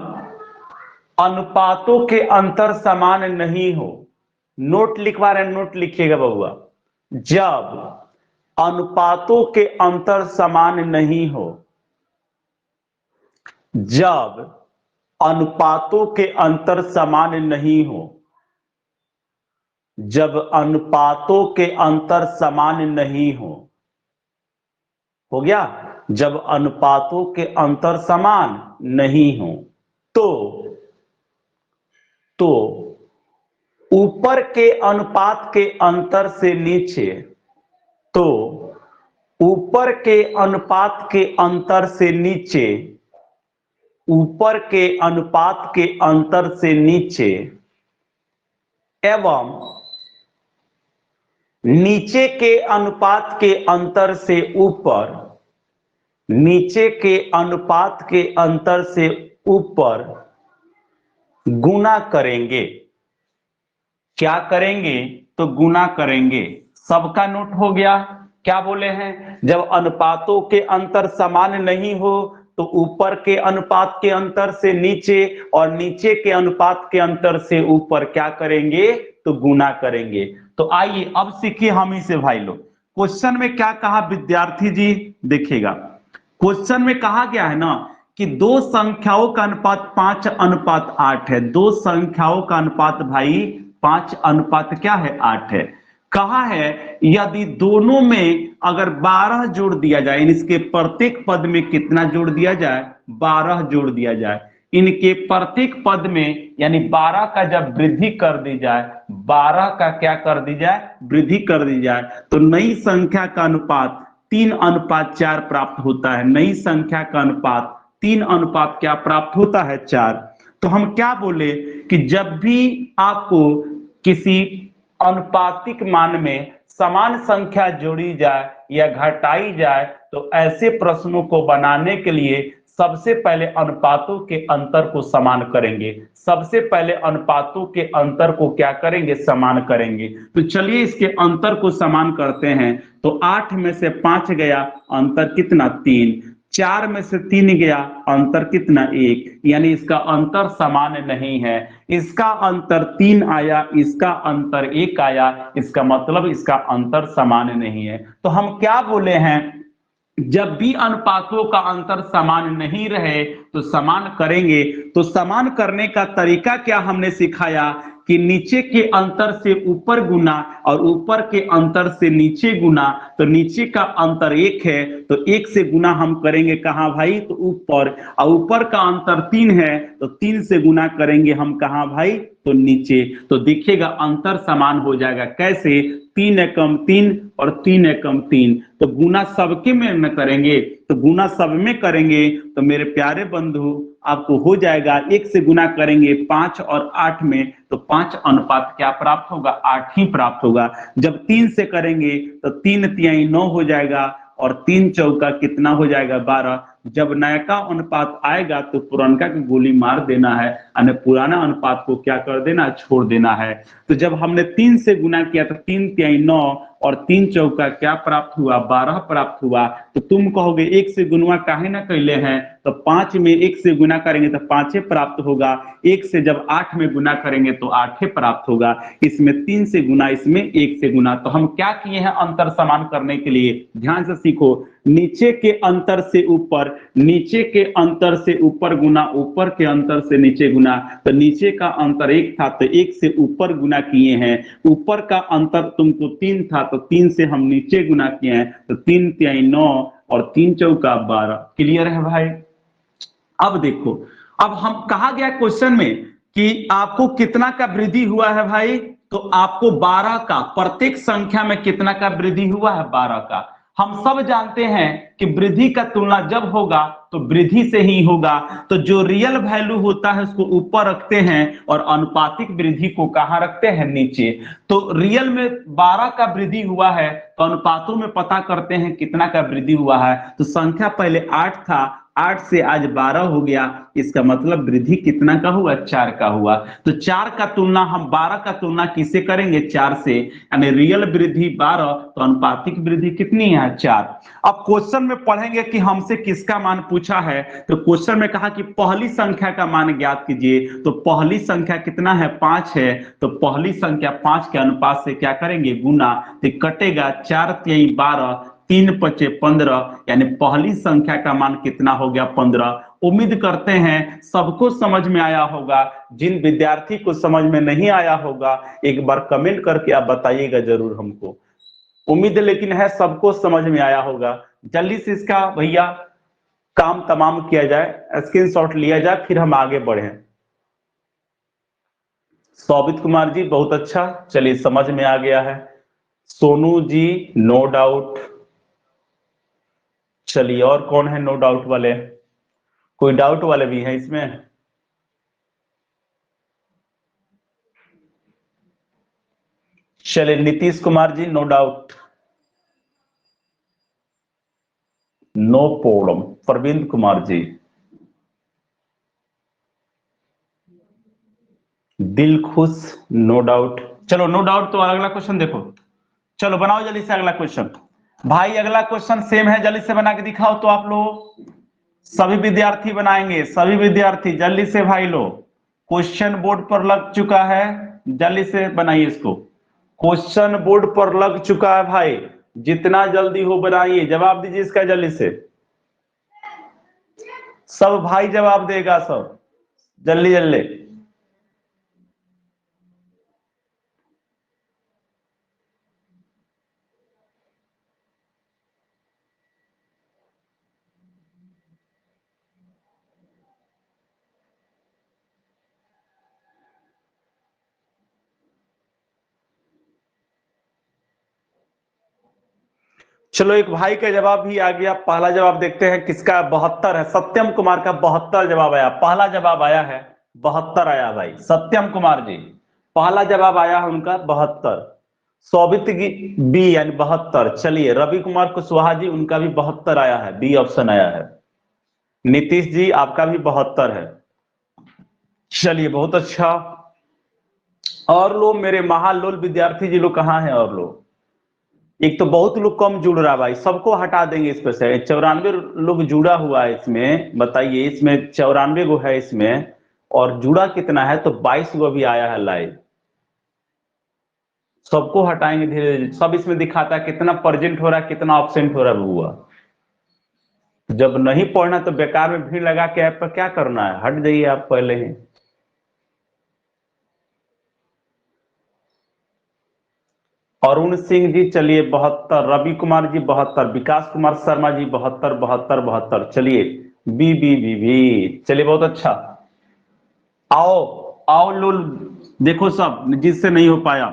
अनुपातों के अंतर समान नहीं हो, नोट लिखवा रहे, नोट लिखिएगा बबुआ। जब अनुपातों के अंतर समान नहीं हो, जब अनुपातों के अंतर समान नहीं हो, जब अनुपातों के अंतर समान नहीं हो गया, जब अनुपातों के अंतर समान नहीं हो तो ऊपर के अनुपात के अंतर से नीचे, तो ऊपर के अनुपात के अंतर से नीचे, ऊपर के अनुपात के अंतर से नीचे एवं नीचे के अनुपात के अंतर से ऊपर, नीचे के अनुपात के अंतर से ऊपर गुना करेंगे। क्या करेंगे? तो गुना करेंगे। सबका नोट हो गया। क्या बोले हैं? जब अनुपातों के अंतर समान नहीं हो तो ऊपर के अनुपात के अंतर से नीचे और नीचे के अनुपात के अंतर से ऊपर क्या करेंगे? तो गुना करेंगे। तो आइए अब सीखिए हम ही से भाई लोग। क्वेश्चन में क्या कहा विद्यार्थी जी? देखिएगा, क्वेश्चन में कहा गया है ना कि दो संख्याओं का अनुपात 5:8 है। दो संख्याओं का अनुपात भाई 5:8 है। कहा है यदि दोनों में अगर 12 जोड़ दिया जाए, इसके प्रत्येक पद में कितना जोड़ दिया जाए? 12 जोड़ दिया जाए। इनके प्रत्येक पद में यानी 12 का जब वृद्धि कर दी जाए, 12 का क्या कर दी जाए? वृद्धि कर दी जाए, तो नई संख्या का अनुपात 3:4 प्राप्त होता है। नई संख्या का अनुपात 3 क्या प्राप्त होता है? 4। तो हम क्या बोले कि जब भी आपको किसी अनुपातिक मान में समान संख्या जोड़ी जाए या घटाई जाए तो ऐसे प्रश्नों को बनाने के लिए सबसे पहले अनुपातों के अंतर को समान करेंगे। सबसे पहले अनुपातों के अंतर को क्या करेंगे? समान करेंगे। तो चलिए इसके अंतर को समान करते हैं। तो 8 में से 5 गया, अंतर कितना? 3। 4 में से 3 गया, अंतर कितना? 1। यानी इसका अंतर समान नहीं है। इसका अंतर 3 आया, इसका अंतर 1 आया, इसका मतलब इसका अंतर समान नहीं है। तो हम क्या बोले हैं? जब भी अनुपातों का अंतर समान नहीं रहे तो समान करेंगे। तो समान करने का तरीका क्या हमने सिखाया कि नीचे के अंतर से ऊपर गुना और ऊपर के अंतर से नीचे गुना। तो नीचे का अंतर 1 है तो 1 से गुना हम करेंगे कहां भाई? तो ऊपर। और ऊपर का अंतर 3 है तो 3 से गुना करेंगे हम कहां भाई? तो नीचे। तो देखिएगा अंतर समान हो जाएगा। कैसे? 3 एकम 3 और 3 एकम 3। तो गुना सबके में करेंगे, तो गुना सब में करेंगे तो मेरे प्यारे बंधु आपको हो जाएगा। 1 से गुना करेंगे 5 और 8 में तो 5 अनुपात क्या प्राप्त होगा? 8 ही प्राप्त होगा। जब 3 से करेंगे तो 3 तिहाई 9 हो जाएगा और 3 चौका कितना हो जाएगा? 12। जब नयका अनुपात आएगा तो पुरानका की गोली मार देना है, यानी पुराना अनुपात को क्या कर देना? छोड़ देना है। तो जब हमने 3 से गुना किया तो 3 तिहाई 9 और 3 चौका क्या प्राप्त हुआ? 12 प्राप्त हुआ। तो तुम कहोगे 1 से गुना काहे ना कैले हैं? तो 5 में 1 से गुना करेंगे तो 5 प्राप्त होगा। 1 से जब 8 में गुना करेंगे तो 8 प्राप्त होगा। इसमें 3 से गुना, इसमें 1 से गुना। तो हम क्या किए हैं अंतर समान करने के लिए? ध्यान से सीखो। नीचे के अंतर से ऊपर, नीचे के अंतर से ऊपर गुना, ऊपर के अंतर से नीचे गुना। तो नीचे का अंतर 1 था तो 1 से ऊपर गुना किए हैं। ऊपर का अंतर तुमको 3 था तो 3 से हम नीचे गुना किए हैं। तो 3 तिहाई 9 और 3 चौका 12। क्लियर है भाई? अब देखो, अब हम कहा गया क्वेश्चन में कि आपको कितना का वृद्धि हुआ है भाई? तो आपको 12 का, प्रत्येक संख्या में कितना का वृद्धि हुआ है? 12 का। हम सब जानते हैं कि वृद्धि का तुलना जब होगा तो वृद्धि से ही होगा। तो जो रियल वैल्यू होता है उसको ऊपर रखते हैं और अनुपातिक वृद्धि को कहां रखते हैं, नीचे। तो रियल में 12 का वृद्धि हुआ है तो अनुपातों में पता करते हैं कितना का वृद्धि हुआ है। तो संख्या पहले 8 था, 8 से आज 12 हो गया, इसका मतलब वृद्धि कितना का हुआ, 4 का हुआ। तो 4 का तुलना हम 12 का तुलना किससे करेंगे, 4 से, यानी रियल वृद्धि 12 तो अनुपातिक वृद्धि कितनी है, 4। अब क्वेश्चन में पढ़ेंगे कि हमसे किसका मान पूछा है। तो क्वेश्चन में कहा कि पहली संख्या का मान ज्ञात कीजिए। तो पहली संख्या कितना है, 5 है। तो पहली संख्या 5 के अनुपात से क्या करेंगे, गुना। तो कटेगा 4 3 12, 3 5 15, यानी पहली संख्या का मान कितना हो गया, 15। उम्मीद करते हैं सबको समझ में आया होगा। जिन विद्यार्थी को समझ में नहीं आया होगा एक बार कमेंट करके आप बताइएगा जरूर हमको। उम्मीद लेकिन है सबको समझ में आया होगा। जल्दी से इसका भैया काम तमाम किया जाए, स्क्रीनशॉट लिया जाए, फिर हम आगे बढ़े। सौबित कुमार जी बहुत अच्छा, चलिए समझ में आ गया है। Sonu ji no doubt. चलिए और कौन है नो डाउट वाले, कोई डाउट वाले भी हैं इसमें? चलिए Nitish Kumar ji no doubt, no problem. Praveen Kumar ji, दिल खुश नो डाउट। चलो नो डाउट। तो अगला क्वेश्चन देखो, चलो बनाओ जल्दी से अगला क्वेश्चन। भाई अगला क्वेश्चन सेम है, जल्दी से बना के दिखाओ तो आप लोग। सभी विद्यार्थी बनाएंगे, सभी विद्यार्थी जल्दी से भाई लोग। क्वेश्चन बोर्ड पर लग चुका है, जल्दी से बनाइए इसको। क्वेश्चन बोर्ड पर लग चुका है भाई, जितना जल्दी हो बनाइए। जवाब दीजिए इसका जल्दी से, सब भाई जवाब देगा सब, जल्दी जल्दी। चलो एक भाई का जवाब भी आ गया। पहला जवाब देखते हैं किसका, 72 है। सत्यम कुमार का 72 जवाब आया, पहला जवाब आया है 72 आया भाई। सत्यम कुमार जी पहला जवाब आया है उनका 72। सौबित बी यानी 72। चलिए रवि कुमार कुशवाहा जी उनका भी 72 आया है, बी ऑप्शन आया है। नीतीश जी आपका भी 72 है। चलिए बहुत अच्छा। और लोग मेरे महालोल विद्यार्थी जी लोग कहाँ हैं और लोग? एक तो बहुत लोग कम जुड़ रहा है भाई, सबको हटा देंगे इस पर से। 94 लोग जुड़ा हुआ है इसमें, बताइए इसमें 94 गो है इसमें, और जुड़ा कितना है, तो 22 गो भी आया है लाइव। सबको हटाएंगे धीरे धीरे, सब इसमें दिखाता है कितना प्रेजेंट हो रहा है, कितना ऑब्सेंट हो रहा है हुआ। जब नहीं पढ़ना तो बेकार में भीड़ लगा के ऐप पर क्या करना है, हट जाइए आप पहले ही। अरुण सिंह जी चलिए 72, रवि कुमार जी 72, विकास कुमार शर्मा जी 72 72 72। चलिए बी बी बी बी, चलिए बहुत अच्छा। आओ आओ लोल, देखो सब जिससे नहीं हो पाया।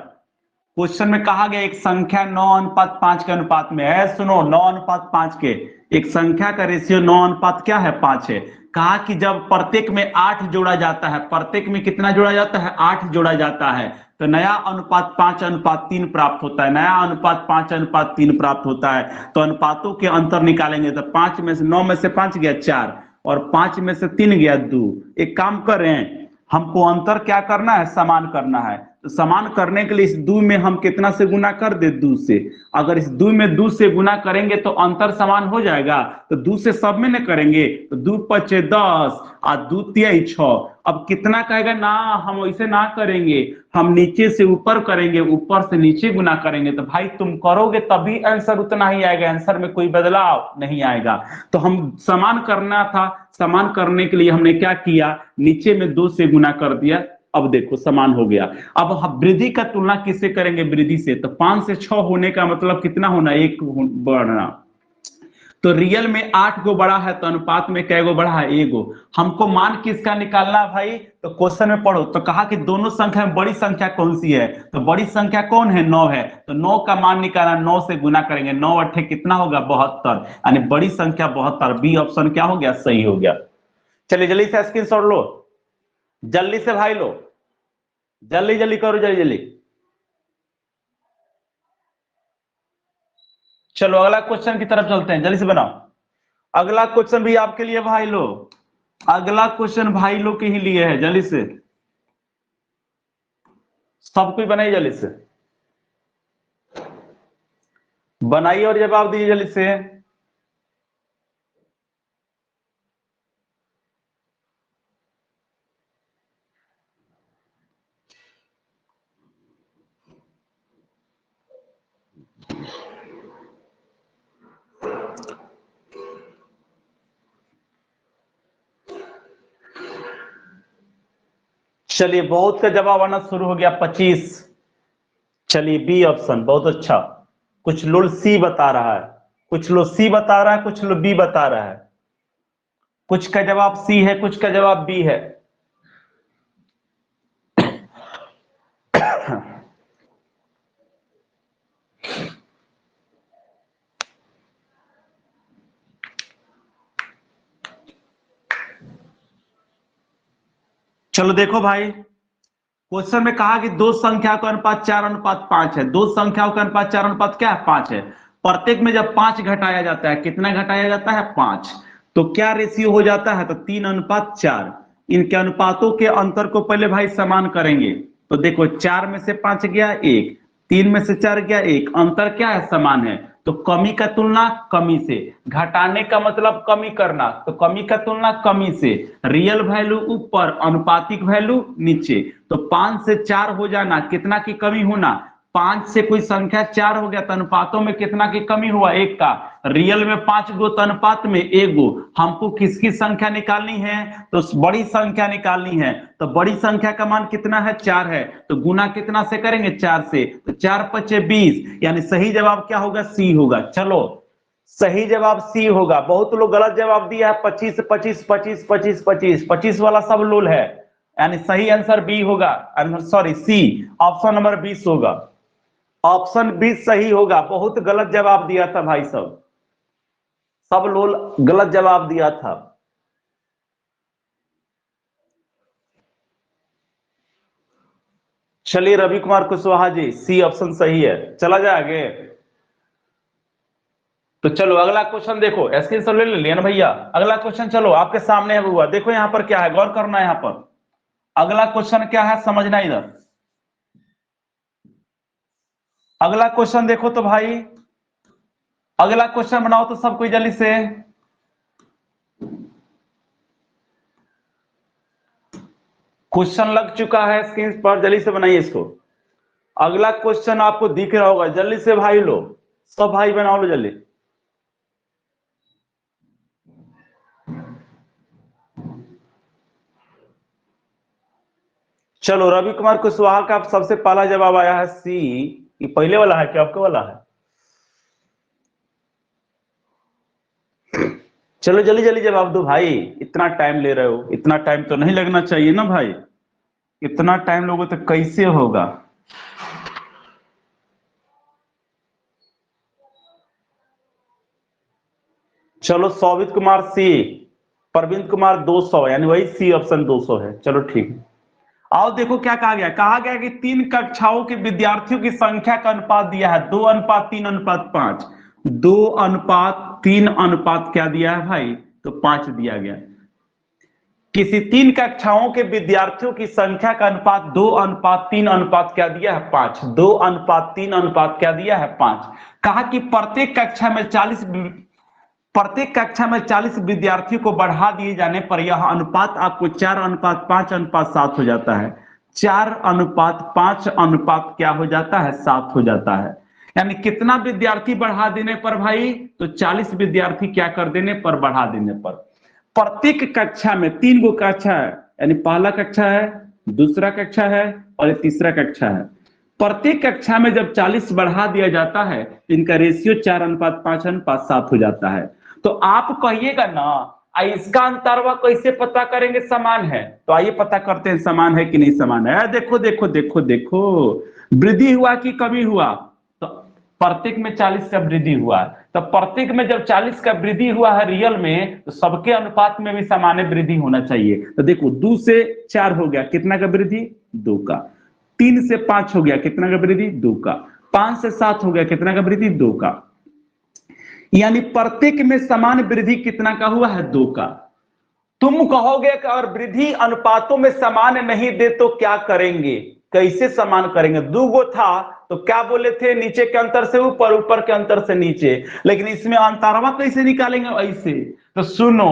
क्वेश्चन में कहा गया एक संख्या 9:5 के अनुपात में है। सुनो 9:5 के, एक संख्या का रेशियो 9 क्या है, 5 है। कहा कि जब प्रत्येक में 8 जोड़ा जाता है, प्रत्येक में कितना जोड़ा जाता है, 8 जोड़ा जाता है, तो नया अनुपात 5:3 प्राप्त होता है। नया अनुपात 5:3 प्राप्त होता है। तो अनुपातों के अंतर निकालेंगे तो 5 में से 9 में से 5 गया 4, और 5 में से 3 गया 2। एक काम कर रहे हैं, हमको अंतर क्या करना है, समान करना है। तो समान करने के लिए इस 2 में हम कितना से गुना कर दे, 2 से। अगर इस 2 में 2 से गुना करेंगे तो अंतर समान हो जाएगा। तो 2 से सब में न करेंगे तो 2 5 10 और 2 3 6। अब कितना कहेगा ना, हम वैसे ना करेंगे, हम नीचे से ऊपर करेंगे, ऊपर से नीचे गुना करेंगे। तो भाई तुम करोगे तभी आंसर उतना ही आएगा, आंसर में कोई बदलाव नहीं आएगा। तो हम समान करना था, समान करने के लिए हमने क्या किया, नीचे में 2 से गुना कर दिया। अब देखो समान हो गया। अब हम वृद्धि का तुलना किससे करेंगे, वृद्धि से। तो 5 से 6 होने का मतलब कितना होना, 1 बढ़ना। तो रियल में 8 गो बड़ा है तो अनुपात में कै गो बड़ा है? एगो। हमको मान किसका निकालना भाई? तो क्वेश्चन में पढ़ो तो कहा कि दोनों संख्या में बड़ी संख्या कौन सी है? तो बड़ी संख्या कौन है? 9 है। तो 9 का मान निकालना, 9 से गुना करेंगे, 9 अट्ठे कितना होगा? 72, यानी बड़ी संख्या 72। बी ऑप्शन क्या हो गया? सही हो गया। चलिए जल्दी से स्क्रीनशॉट लो, जल्दी से भाई लो, जल्दी जल्दी करो, जल्दी जल्दी। चलो अगला क्वेश्चन की तरफ चलते हैं, जल्दी से बनाओ। अगला क्वेश्चन भी आपके लिए भाई लो, अगला क्वेश्चन भाई लो के ही लिए है, जल्दी से सब कुछ बनाइए, जल्दी से बनाइए और जवाब दीजिए जल्दी से। चलिए बहुत का जवाब आना शुरू हो गया, 25। चलिए बी ऑप्शन, बहुत अच्छा। कुछ लोग सी बता रहा है, कुछ लोग सी बता रहा है, कुछ लोग बी बता रहा है। कुछ का जवाब सी है, कुछ का जवाब बी है। चलो देखो भाई, क्वेश्चन में कहा कि दो संख्या का अनुपात 4:5 है। दो संख्याओं का अनुपात 4:5 क्या है? 5 है। प्रत्येक में जब 5 घटाया जाता है, कितना घटाया जाता है? 5। तो क्या रेशियो हो जाता है? तो 3:4। इनके अनुपातों के अंतर को पहले भाई समान करेंगे। तो देखो 4 में से 5 गया 1, 3 में से 4 गया 1, अंतर क्या है? समान है। तो कमी का तुलना कमी से, घटाने का मतलब कमी करना, तो कमी का तुलना कमी से। रियल वैल्यू ऊपर, अनुपातिक वैल्यू नीचे। तो 5 से 4 हो जाना, कितना की कमी होना? 5 से कोई संख्या 4 हो गया तो अनुपातों में कितना की कमी हुआ? 1 का। रियल में 5 गो तो अनुपात में 1 गो। हमको किसकी संख्या निकालनी है? तो बड़ी संख्या निकालनी है। तो बड़ी संख्या का मान कितना है? 4 है। तो गुना कितना से करेंगे? 4 से। तो 4 पचे 20, यानी सही जवाब क्या होगा? सी होगा। चलो सही जवाब सी होगा। बहुत लोग गलत जवाब दिया है, 25 25 25 25 25 25 वाला सब लोल है, यानी सही आंसर बी होगा, सॉरी सी, ऑप्शन नंबर 20 होगा। ऑप्शन 20 सही होगा। बहुत गलत जवाब दिया था भाई, सब लोग गलत जवाब दिया था। चलिए रवि कुमार कुशवाहा जी, सी ऑप्शन सही है। चला जाए आगे। तो चलो अगला क्वेश्चन देखो, स्क्रीनशॉट ले लिया ना भैया? अगला क्वेश्चन चलो आपके सामने है हुआ, देखो यहां पर क्या है, गौर करना है यहां पर। अगला क्वेश्चन क्या है, समझना इधर। अगला क्वेश्चन देखो तो भाई, अगला क्वेश्चन बनाओ तो सब कोई जल्दी से। क्वेश्चन लग चुका है स्क्रीन पर, जल्दी से बनाइए इसको। अगला क्वेश्चन आपको दिख रहा होगा, जल्दी से भाई लो, सब भाई बनाओ लो जल्दी। चलो रवि कुमार कुशवाहा का सबसे पहला जवाब आया है सी। ये पहले वाला है क्या आपका वाला है? चलो जल्दी जल्दी जवाब दो भाई, इतना टाइम ले रहे हो, इतना टाइम तो नहीं लगना चाहिए ना भाई। इतना टाइम लोगों तो कैसे होगा? चलो सौवित कुमार सी, प्रवीण कुमार 200, यानी वही सी ऑप्शन 200 है। चलो ठीक है। आओ देखो क्या कहा गया, कहा गया कि 3 कक्षाओं के विद्यार्थियों की संख्या का अनुपात दिया है 2:3:5। 2:3 क्या दिया है भाई? तो 5 दिया गया। किसी 3 कक्षाओं के विद्यार्थियों की संख्या का अनुपात 2:3 क्या दिया है? 5। 2:3 क्या दिया है? 5। कहा कि प्रत्येक कक्षा में 40 विद्यार्थियों को बढ़ा दिए जाने पर यह अनुपात आपको 4:5:7 हो जाता है। 4:5 क्या हो जाता है? 7 हो जाता है। यानी कितना विद्यार्थी बढ़ा देने पर भाई? तो 40 विद्यार्थी क्या कर देने पर? बढ़ा देने पर। प्रत्येक कक्षा में 3 गो कक्षा है, यानी पहला कक्षा है, दूसरा कक्षा है और तीसरा कक्षा है। प्रत्येक कक्षा में जब 40 बढ़ा दिया जाता है, इनका रेशियो 4:5:7 हो जाता है। तो आप कहिएगा ना इसका अंतरवा कैसे पता करेंगे समान है, तो आइए पता करते हैं समान है कि नहीं समान है। देखो देखो देखो देखो, वृद्धि हुआ कि कमी हुआ, तो प्रत्येक में 40 का वृद्धि हुआ, तो प्रत्येक में जब 40 का वृद्धि हुआ है रियल में, तो सबके अनुपात में भी समान वृद्धि होना चाहिए। तो देखो 2 से 4 हो गया, कितना का वृद्धि? 2 का। 3 से 5 हो गया, कितना का वृद्धि? 2 का। 5 से 7 हो गया, कितना का वृद्धि? 2 का। यानी प्रत्येक में समान वृद्धि कितना का हुआ है? 2 का। तुम कहोगे कि अगर वृद्धि अनुपातों में समान नहीं दे तो क्या करेंगे? कैसे समान करेंगे? 2 गो था तो क्या बोले थे? नीचे के अंतर से ऊपर, ऊपर के अंतर से नीचे, लेकिन इसमें अंतरवा कैसे निकालेंगे? ऐसे। तो सुनो,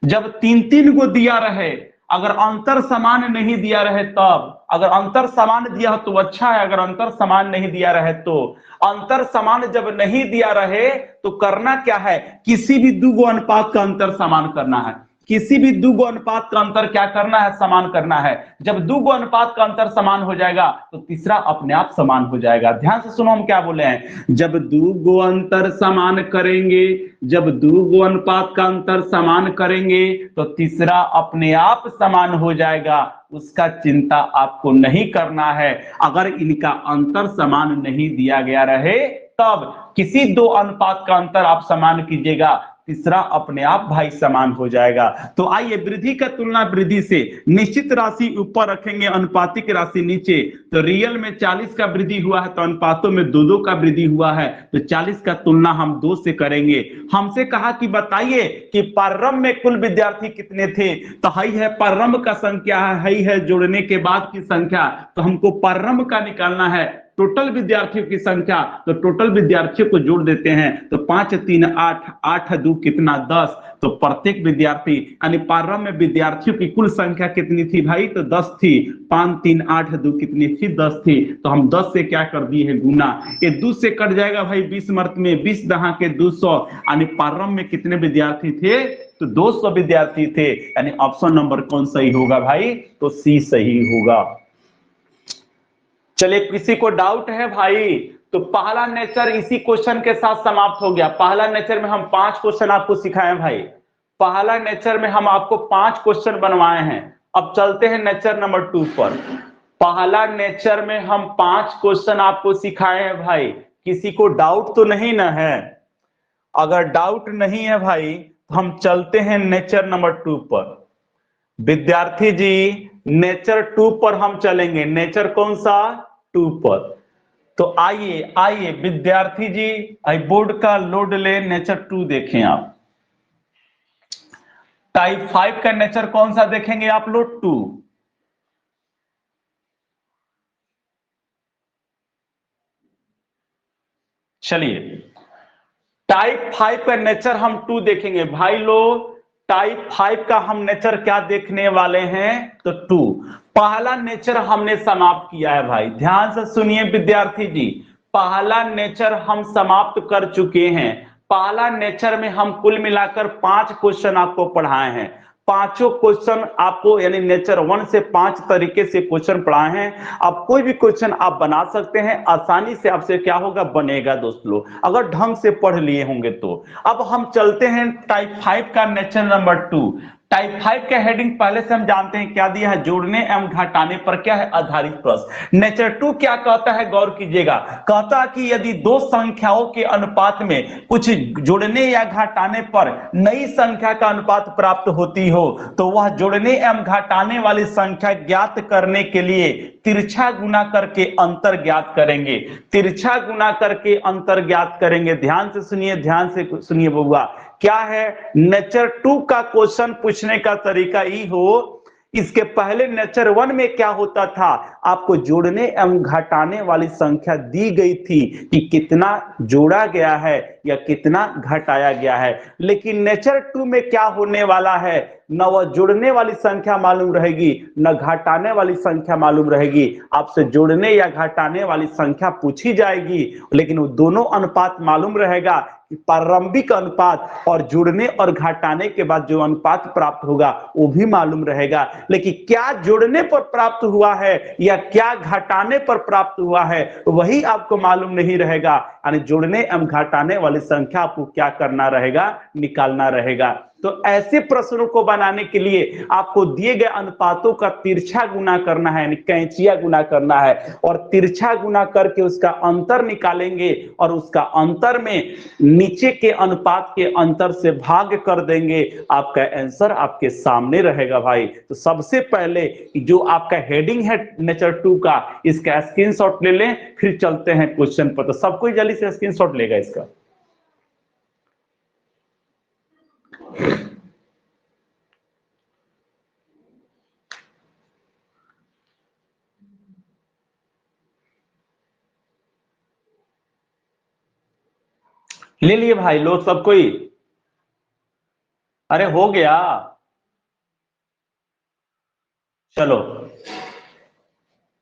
जब 3-3 गो दिया रहे, अगर अंतर समान नहीं दिया रहे तब, अगर अंतर समान दिया हो तो अच्छा है, अगर अंतर समान नहीं दिया रहे तो, अंतर समान जब नहीं दिया रहे तो करना क्या है? किसी भी 2 गो अनुपात का अंतर समान करना है, किसी भी 2 गो अनुपात का अंतर क्या करना है? समान करना है। जब 2 गो अनुपात का अंतर समान हो जाएगा तो तीसरा अपने आप समान हो जाएगा। ध्यान से सुनो हम क्या बोले हैं, जब 2 गो अंतर समान करेंगे, जब 2 गो अनुपात का अंतर समान करेंगे तो तीसरा अपने आप समान हो जाएगा, उसका चिंता आपको नहीं करना है। अगर इनका अंतर समान नहीं दिया गया रहे तब किसी 2 अनुपात का अंतर आप समान कीजिएगा, तीसरा अपने आप भाई समान हो जाएगा। तो आइए वृद्धि का तुलना वृद्धि से, निश्चित राशि ऊपर रखेंगे, अनुपातिक राशि नीचे। तो रियल में 40 का वृद्धि हुआ है तो अनुपातों में 2-2 का वृद्धि हुआ है, तो 40 का तुलना हम 2 से करेंगे। हमसे कहा कि बताइए कि प्रारंभ में कुल विद्यार्थी कितने थे, तो हई है प्रारंभ का संख्या है, हई है जोड़ने के बाद की संख्या, तो हमको प्रारंभ का निकालना है, टोटल विद्यार्थियों की संख्या। तो टोटल विद्यार्थियों को जोड़ देते हैं, तो 5 3 8, 8 2 कितना? 10। तो प्रत्येक विद्यार्थी यानी प्रारंभ में विद्यार्थियों की कुल संख्या कितनी थी भाई? तो 10 थी। 5 3 8 2 कितनी थी? 10 थी। तो हम 10 से क्या कर दिए है? गुना। ये 2 से कट जाएगा भाई 20 मर्त में, 20 दहा के 200, यानी प्रारंभ में कितने विद्यार्थी थे? तो 200 विद्यार्थी थे। यानी ऑप्शन नंबर कौन सही होगा भाई? तो सी सही होगा। चलिए, किसी को डाउट है भाई? तो पहला नेचर इसी क्वेश्चन के साथ समाप्त हो गया। पहला नेचर में हम 5 क्वेश्चन आपको सिखाए भाई, पहला नेचर में हम आपको 5 क्वेश्चन बनवाए हैं। अब चलते हैं नेचर नंबर 2 पर। पहला नेचर में हम 5 क्वेश्चन आपको सिखाए हैं भाई, किसी को डाउट तो नहीं ना है? अगर डाउट नहीं है भाई तो हम चलते हैं नेचर नंबर 2 पर। विद्यार्थी जी नेचर 2 पर हम चलेंगे। नेचर कौन सा? 2 पर। तो आइए आइए विद्यार्थी जी, आई बोर्ड का लोड ले, नेचर 2 देखें आप। टाइप 5 का नेचर कौन सा देखेंगे आप लोग? 2। चलिए, टाइप 5 का नेचर हम 2 देखेंगे भाई लोग। टाइप 5 का हम नेचर क्या देखने वाले हैं? तो 2। पहला नेचर हमने समाप्त किया है भाई, ध्यान से सुनिए विद्यार्थी जी। पहला नेचर हम समाप्त कर चुके हैं। पहला नेचर में हम कुल मिलाकर 5 क्वेश्चन आपको पढ़ाए हैं। पांचों क्वेश्चन आपको यानी नेचर 1 से 5 तरीके से क्वेश्चन पढ़ाए हैं। अब कोई भी क्वेश्चन आप बना सकते हैं, आसानी से आपसे क्या होगा? बनेगा दोस्त लोग, अगर ढंग से पढ़ लिए होंगे तो। अब हम चलते हैं टाइप 5 का नेचर नंबर 2। टाइप 5 का हेडिंग पहले से हम जानते हैं क्या दिया है? जोड़ने एवं घटाने पर क्या है? आधारित प्रश्न। नेचर 2 क्या कहता है? गौर कीजिएगा। कहता है कि यदि 2 संख्याओं के अनुपात में कुछ जोड़ने या घटाने पर नई संख्या का अनुपात प्राप्त होती हो तो वह जोड़ने एवं घटाने वाली संख्या ज्ञात करने के लिए तिरछा गुना करके अंतर ज्ञात करेंगे। तिरछा गुना करके अंतर ज्ञात करेंगे। ध्यान से सुनिए, ध्यान से सुनिए बउआ। क्या है? नेचर 2 का क्वेश्चन पूछने का तरीका ही हो, इसके पहले नेचर 1 में क्या होता था? आपको जोड़ने एवं घटाने वाली संख्या दी गई थी कि कितना जोड़ा गया है या कितना घटाया गया है। लेकिन नेचर 2 में क्या होने वाला है? न वह जोड़ने वाली संख्या मालूम रहेगी, न घटाने वाली संख्या मालूम रहेगी। आपसे जोड़ने या घटाने वाली संख्या पूछी जाएगी, लेकिन वो दोनों अनुपात मालूम रहेगा प्रारंभिक अनुपात और जोड़ने और घटाने के बाद जो अनुपात प्राप्त होगा वो भी मालूम रहेगा, लेकिन क्या जोड़ने पर प्राप्त हुआ है या क्या घटाने पर प्राप्त हुआ है वही आपको मालूम नहीं रहेगा। यानी जोड़ने एवं घटाने वाली संख्या आपको क्या करना रहेगा, निकालना रहेगा। तो ऐसे प्रश्नों को बनाने के लिए आपको दिए गए अनुपातों का तिरछा गुना करना है, यानी कैंचिया गुना करना है, और तिरछा गुना करके उसका अंतर निकालेंगे और उसका अंतर में नीचे के अनुपात के अंतर से भाग कर देंगे। आपका आंसर आपके सामने रहेगा भाई। तो सबसे पहले जो आपका हेडिंग है नेचर 2 का, इसका स्क्रीनशॉट ले लें, फिर चलते हैं क्वेश्चन पर। तो सब कोई जल्दी से स्क्रीनशॉट लेगा इसका। ले लिए भाई लोग सब कोई? अरे हो गया, चलो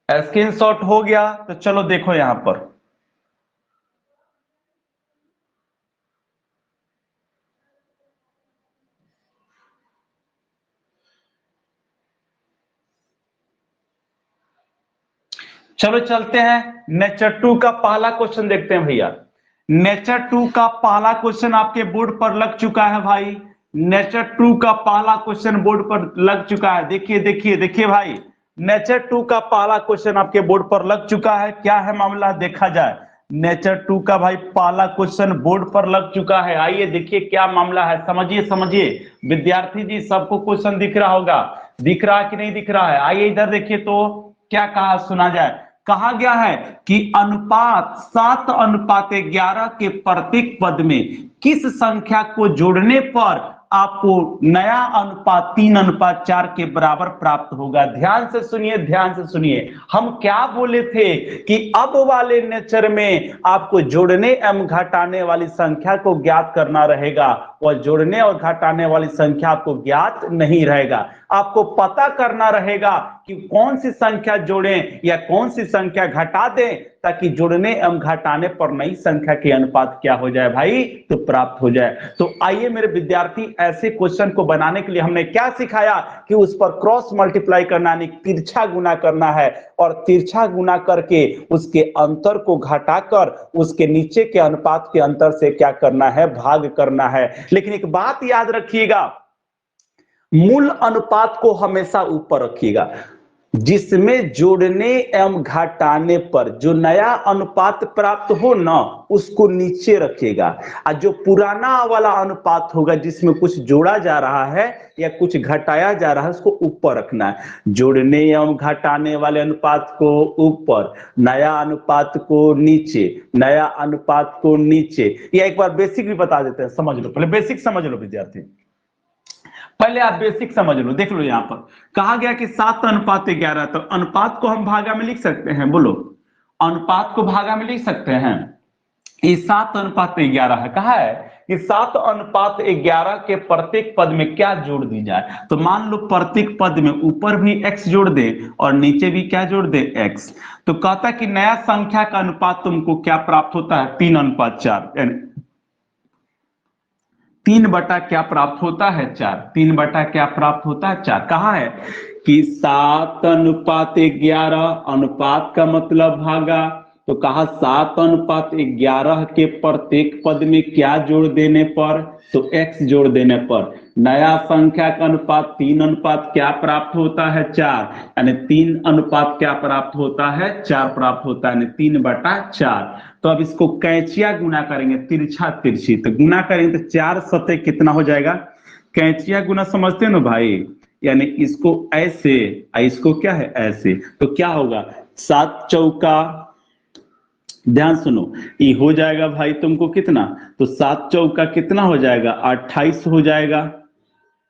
स्क्रीनशॉट हो गया तो चलो देखो यहां पर। चलो चलते हैं नेचर 2 का पहला क्वेश्चन देखते हैं भैया। नेचर 2 का पहला क्वेश्चन आपके बोर्ड पर लग चुका है भाई। नेचर 2 का पहला क्वेश्चन बोर्ड पर लग चुका है। देखिए देखिए देखिए भाई, नेचर 2 का पहला क्वेश्चन आपके बोर्ड पर लग चुका है। क्या है मामला देखा जाए। नेचर 2 का भाई पहला क्वेश्चन बोर्ड पर लग चुका है। आइए देखिए क्या मामला है, समझिए समझिए विद्यार्थी जी। सबको क्वेश्चन दिख रहा होगा, दिख रहा है कि नहीं दिख रहा है? आइए इधर देखिए तो क्या कहा सुना जाए। कहा गया है कि अनुपात 7:11 के प्रत्येक पद में किस संख्या को जोड़ने पर आपको नया अनुपात 3:4 के बराबर प्राप्त होगा। ध्यान से सुनिए, ध्यान से सुनिए। हम क्या बोले थे कि अब वाले नेचर में आपको जोड़ने एवं घटाने वाली संख्या को ज्ञात करना रहेगा, और जोड़ने और घटाने वाली संख्या आपको ज्ञात नहीं रहेगा। आपको पता करना रहेगा कि कौन सी संख्या जोड़ें या कौन सी संख्या घटा दें, ताकि जोड़ने एवं घटाने पर नई संख्या के अनुपात क्या हो जाए भाई, तो प्राप्त हो जाए। तो आइए मेरे विद्यार्थी, ऐसे क्वेश्चन को बनाने के लिए हमने क्या सिखाया कि उस पर क्रॉस मल्टीप्लाई करना यानी तिरछा गुना करना है, और तिरछा गुना करके उसके अंतर को घटाकर उसके नीचे के अनुपात के अंतर से क्या करना है, भाग करना है। लेकिन एक बात याद रखिएगा, मूल अनुपात को हमेशा ऊपर रखिएगा। जिसमें जोड़ने एवं घटाने पर जो नया अनुपात प्राप्त हो ना, उसको नीचे रखिएगा, और जो पुराना वाला अनुपात होगा जिसमें कुछ जोड़ा जा रहा है या कुछ घटाया जा रहा है, उसको ऊपर रखना है। जोड़ने एवं घटाने वाले अनुपात को ऊपर, नया अनुपात को नीचे, नया अनुपात को नीचे। या एक बार बेसिक भी बता देते हैं, समझ लो पहले, बेसिक समझ लो विद्यार्थी, पहले आप बेसिक समझ लो। देख लो यहां पर कहा गया कि 7:11, तो अनुपात को हम भागा में लिख सकते हैं, बोलो अनुपात को भागा में लिख सकते हैं। ये 7:11 है। कहा है कि 7:11 के प्रत्येक पद में क्या जोड़ दी जाए। तो मान लो प्रत्येक पद में ऊपर भी x जोड़ दे और नीचे भी क्या जोड़ दे, x। तो कहता है कि नया संख्या का अनुपात तुमको क्या प्राप्त होता है, 3:4, यानी 3 क्या प्राप्त होता है, 4। 3 क्या प्राप्त होता है, 4। कहा है कि 7:11, अनुपात का मतलब भागा, तो कहा 7:11 के प्रत्येक पद में क्या जोड़ देने पर, तो x जोड़ देने पर नया संख्या का अनुपात 3 क्या प्राप्त होता है, 4। यानी 3 क्या प्राप्त होता है, 4 प्राप्त होता है, यानी 3/4। तो अब इसको कैंचिया गुना करेंगे, तिरछा तिरछी, तो गुना करेंगे तो 4 सतह कितना हो जाएगा, कैंचिया गुना समझते हो ना भाई। यानी इसको ऐसे, इसको क्या है ऐसे, तो क्या होगा 7 चौका, ध्यान सुनो, ये हो जाएगा भाई तुमको कितना, तो 7 चौका कितना हो जाएगा, 28 हो जाएगा।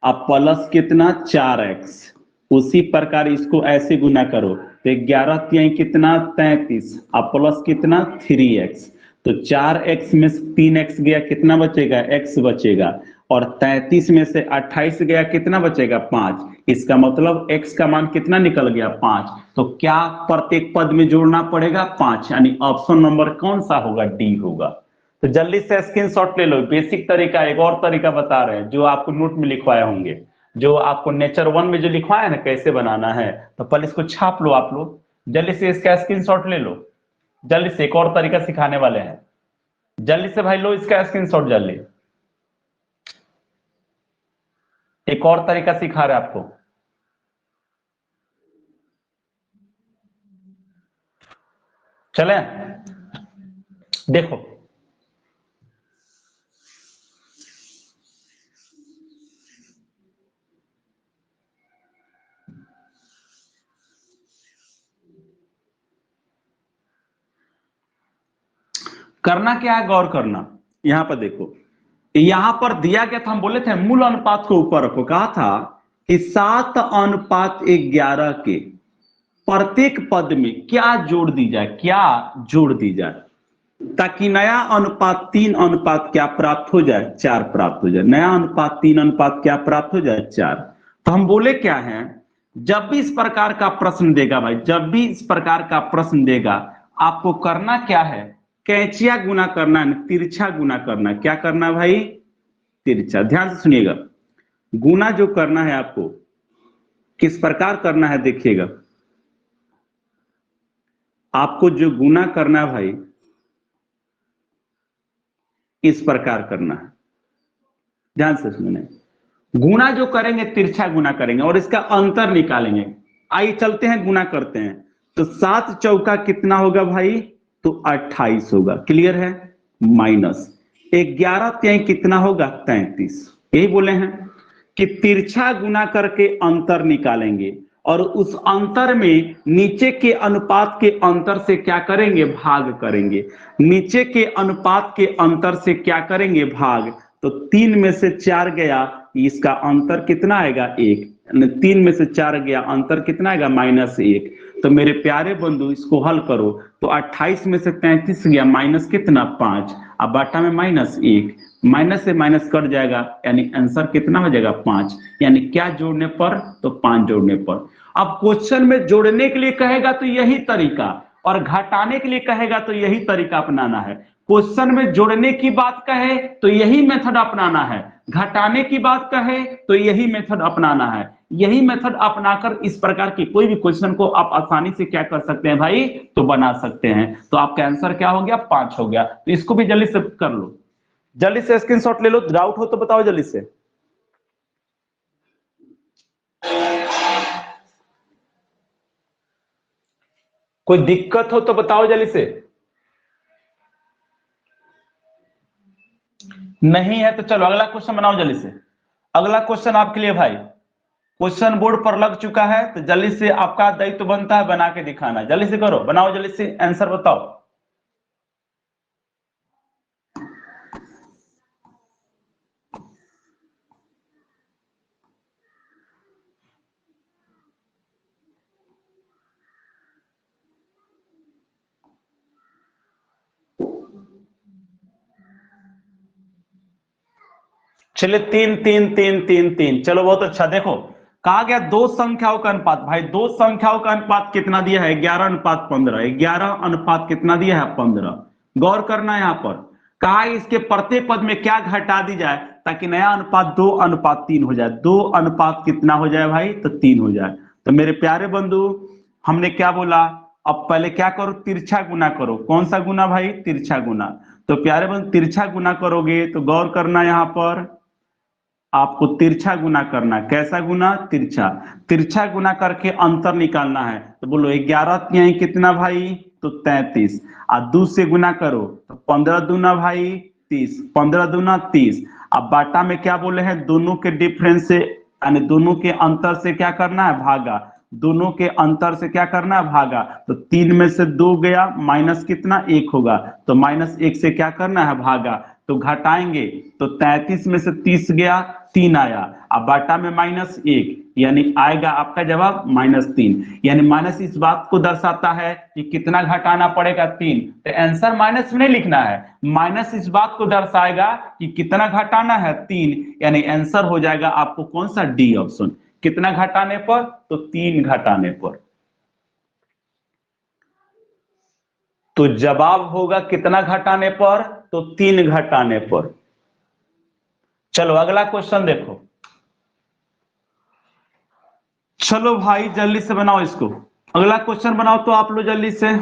अब प्लस कितना, 4x। उसी प्रकार इसको ऐसे गुना करो तो 11 तिहाई कितना, 33। अब प्लस कितना, 3x। तो 4x में से 3x गया, कितना बचेगा, x बचेगा। और 33 में से 28 गया, कितना बचेगा, 5। इसका मतलब x का मान कितना निकल गया, 5। तो क्या प्रत्येक पद में जोड़ना पड़ेगा, 5। यानी ऑप्शन नंबर कौन सा होगा, डी होगा। तो जल्दी से स्क्रीनशॉट ले लो। बेसिक तरीका, एक और तरीका बता रहे हैं जो आपको नोट में लिखवाए होंगे, जो आपको नेचर 1 में जो लिखवाया है ना कैसे बनाना है, तो पहले इसको छाप लो आप लोग, जल्दी से इसका स्क्रीनशॉट ले लो। जल्दी से एक और तरीका सिखाने वाले हैं, जल्दी से भाई लो इसका स्क्रीनशॉट जल्दी। एक और तरीका सिखा रहे आपको, चले देखो। करना क्या है, गौर करना। यहां पर देखो, यहां पर दिया गया था, हम बोले थे मूल अनुपात को ऊपर रखो, कहा था कि 7:11 के प्रत्येक पद में क्या जोड़ दी जाए, क्या जोड़ दी जाए, ताकि नया अनुपात 3 अनुपात क्या प्राप्त हो जाए, 4 प्राप्त हो जाए। नया अनुपात 3 अनुपात क्या प्राप्त हो जाए, 4। तो हम बोले क्या है, जब भी इस प्रकार का प्रश्न देगा भाई, जब भी इस प्रकार का प्रश्न देगा, आपको करना क्या है, कैंचिया गुना करना है, तिरछा गुना करना है। क्या करना है भाई, तिरछा। ध्यान से सुनिएगा, गुना जो करना है आपको किस प्रकार करना है, देखिएगा। आपको जो गुना करना है भाई, इस प्रकार करना है। ध्यान से सुने, गुना जो करेंगे तिरछा गुना करेंगे और इसका अंतर निकालेंगे। आइए चलते हैं, गुना करते हैं। तो 7 चौका कितना होगा भाई, तो 28 होगा। क्लियर है। माइनस 11 त्याई कितना होगा, 33। यही बोले हैं कि तिरछा गुना करके अंतर निकालेंगे और उस अंतर में नीचे के अनुपात के अंतर से क्या करेंगे, भाग करेंगे। नीचे के अनुपात के अंतर से क्या करेंगे, भाग। तो 3 में से 4 गया, इसका अंतर कितना आएगा, 1। 3 में से 4 गया, अंतर कितना आएगा, -1। तो मेरे प्यारे बंधु इसको हल करो, तो 28 में से 33 गया, माइनस कितना, 5। अब बाटा में -1, माइनस से माइनस कट जाएगा, यानी आंसर कितना हो जाएगा, 5। यानी क्या जोड़ने पर, तो 5 जोड़ने पर। अब क्वेश्चन में जोड़ने के लिए कहेगा तो यही तरीका, और घटाने के लिए कहेगा तो यही तरीका अपनाना है। क्वेश्चन में जोड़ने की बात कहे तो यही मेथड अपनाना है, घटाने की बात कहे तो यही मेथड अपनाना है। यही मेथड अपनाकर इस प्रकार की कोई भी क्वेश्चन को आप आसानी से क्या कर सकते हैं भाई, तो बना सकते हैं। तो आपका आंसर क्या हो गया, 5 हो गया। तो इसको भी जल्दी से कर लो, जल्दी से स्क्रीनशॉट ले लो। डाउट हो तो बताओ जल्दी से। कोई दिक्कत हो तो बताओ जल्दी से। नहीं है तो चलो अगला क्वेश्चन बनाओ जल्दी से। अगला क्वेश्चन आपके लिए भाई, क्वेश्चन बोर्ड पर लग चुका है, तो जल्दी से आपका दायित्व बनता है बना के दिखाना। जल्दी से करो, बनाओ जल्दी से, आंसर बताओ। चलिए 3 3 3 3 3, चलो बहुत अच्छा। देखो कहा गया दो संख्याओं का अनुपात, भाई दो संख्याओं का अनुपात कितना दिया है, 11:15। 11 अनुपात कितना दिया है, 15। गौर करना है यहां पर, कहा इसके प्रत्येक पद में क्या घटा दी जाए ताकि नया अनुपात 2:3 हो जाए। 2 अनुपात कितना हो जाए भाई, तो 3 हो जाए। तो मेरे प्यारे बंधु, हमने क्या बोला, अब पहले क्या करो, तिरछा गुना करो। कौन सा गुना भाई, तिरछा गुना। तो प्यारे बंधु तिरछा गुना करोगे तो गौर करना यहां पर, आपको तिरछा गुना करना। कैसा गुना, तिरछा। तिरछा गुना करके अंतर निकालना है। तो बोलो 11 तिहाई कितना भाई, तो 33। और 2 से गुना करो तो 15 दूना भाई 30, 15 दूना 30। अब बाटा में क्या बोले हैं, दोनों के डिफरेंस से यानी दोनों के अंतर से क्या करना है, भागा। दोनों के अंतर से क्या करना है, भागा। तो 3 में से 2 गया, माइनस कितना, 1 होगा। तो -1 से क्या करना है, भागा। तो घटाएंगे तो 33 में से 30 गया, 3 आया। अब बाटा में -1, यानी आएगा आपका जवाब -3। यानी माइनस इस बात को दर्शाता है कि कितना घटाना पड़ेगा, 3। तो आंसर माइनस में नहीं लिखना है, माइनस इस बात को दर्शाएगा कि कितना घटाना है, 3। यानी आंसर हो जाएगा आपको कौन सा, डी ऑप्शन। कितना घटाने पर, तो 3 घटाने पर। तो जवाब होगा कितना घटाने पर? तो 3 घटाने पर। चलो अगला क्वेश्चन देखो। चलो भाई जल्दी से बनाओ इसको, अगला क्वेश्चन बनाओ तो आप लोग जल्दी से।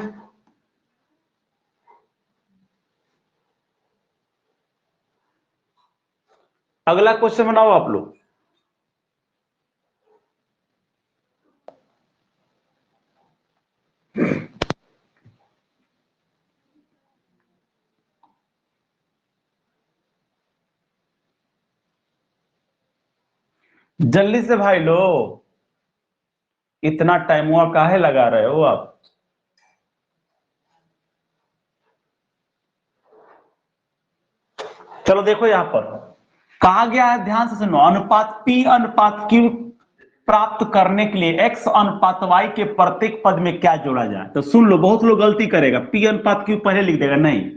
अगला क्वेश्चन बनाओ आप लोग। जल्दी से भाई लो, इतना टाइम हुआ काहे लगा रहे हो आप? चलो देखो यहां पर कहा गया है, ध्यान से सुनो। अनुपात P अनुपात Q प्राप्त करने के लिए x अनुपात y के प्रत्येक पद में क्या जोड़ा जाए? तो सुन लो, बहुत लोग गलती करेगा, P अनुपात Q पहले लिख देगा। नहीं,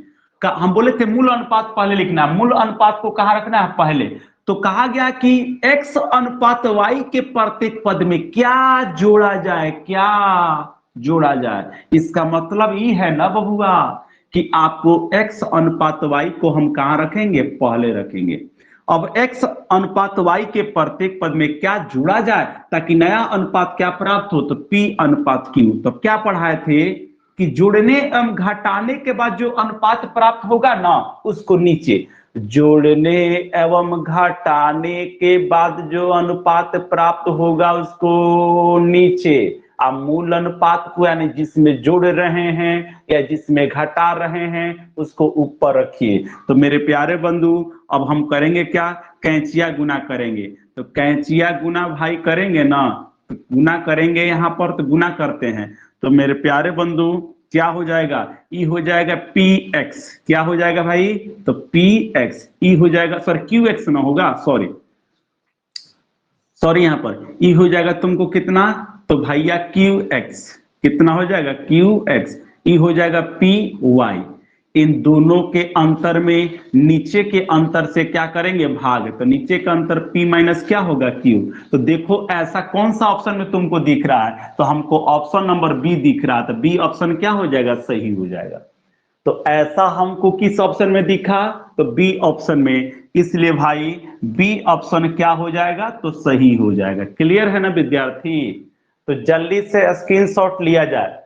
हम बोले थे मूल अनुपात पहले लिखना है, मूल अनुपात को कहां रखना है? पहले। तो कहा गया कि x अनुपात y के प्रत्येक पद में क्या जोड़ा जाए, क्या जोड़ा जाए। इसका मतलब ये है ना बबुआ कि आपको x अनुपात y को हम कहां रखेंगे? पहले रखेंगे। अब x अनुपात y के प्रत्येक पद में क्या जोड़ा जाए ताकि नया अनुपात क्या प्राप्त हो? तो P अनुपात Q। तो क्या पढ़ाए थे कि जोड़ने एवं घटाने के बाद जो अनुपात प्राप्त होगा ना, उसको नीचे, जोड़ने एवं घटाने के बाद जो अनुपात प्राप्त होगा उसको नीचे, आप मूल अनुपात को यानी जिसमें जोड़ रहे हैं या जिसमें घटा रहे हैं उसको ऊपर रखिए। तो मेरे प्यारे बंधु, अब हम करेंगे क्या? कैंचिया गुना करेंगे। तो कैंचिया गुना भाई करेंगे ना, तो गुना करेंगे यहां पर, तो गुना करते हैं। तो मेरे प्यारे बंधु क्या हो जाएगा? ई हो जाएगा पी एक्स। क्या हो जाएगा भाई? तो पी एक्स। ई हो जाएगा, सॉरी क्यू एक्स ना होगा, सॉरी सॉरी, यहां पर ई हो जाएगा तुमको कितना? तो भैया क्यू एक्स। कितना हो जाएगा? Q x. ई हो जाएगा पी वाई। इन दोनों के अंतर में नीचे के अंतर से क्या करेंगे? भाग। तो नीचे का अंतर p माइनस क्या होगा? q। तो देखो ऐसा कौन सा ऑप्शन में तुमको दिख रहा है? तो हमको ऑप्शन नंबर बी दिख रहा है, तो बी ऑप्शन क्या हो जाएगा? सही हो जाएगा। तो ऐसा हमको किस ऑप्शन में दिखा? तो बी ऑप्शन में। इसलिए भाई बी ऑप्शन क्या हो जाएगा? तो सही हो जाएगा। क्लियर है ना विद्यार्थी? तो जल्दी से स्क्रीनशॉट लिया जाए।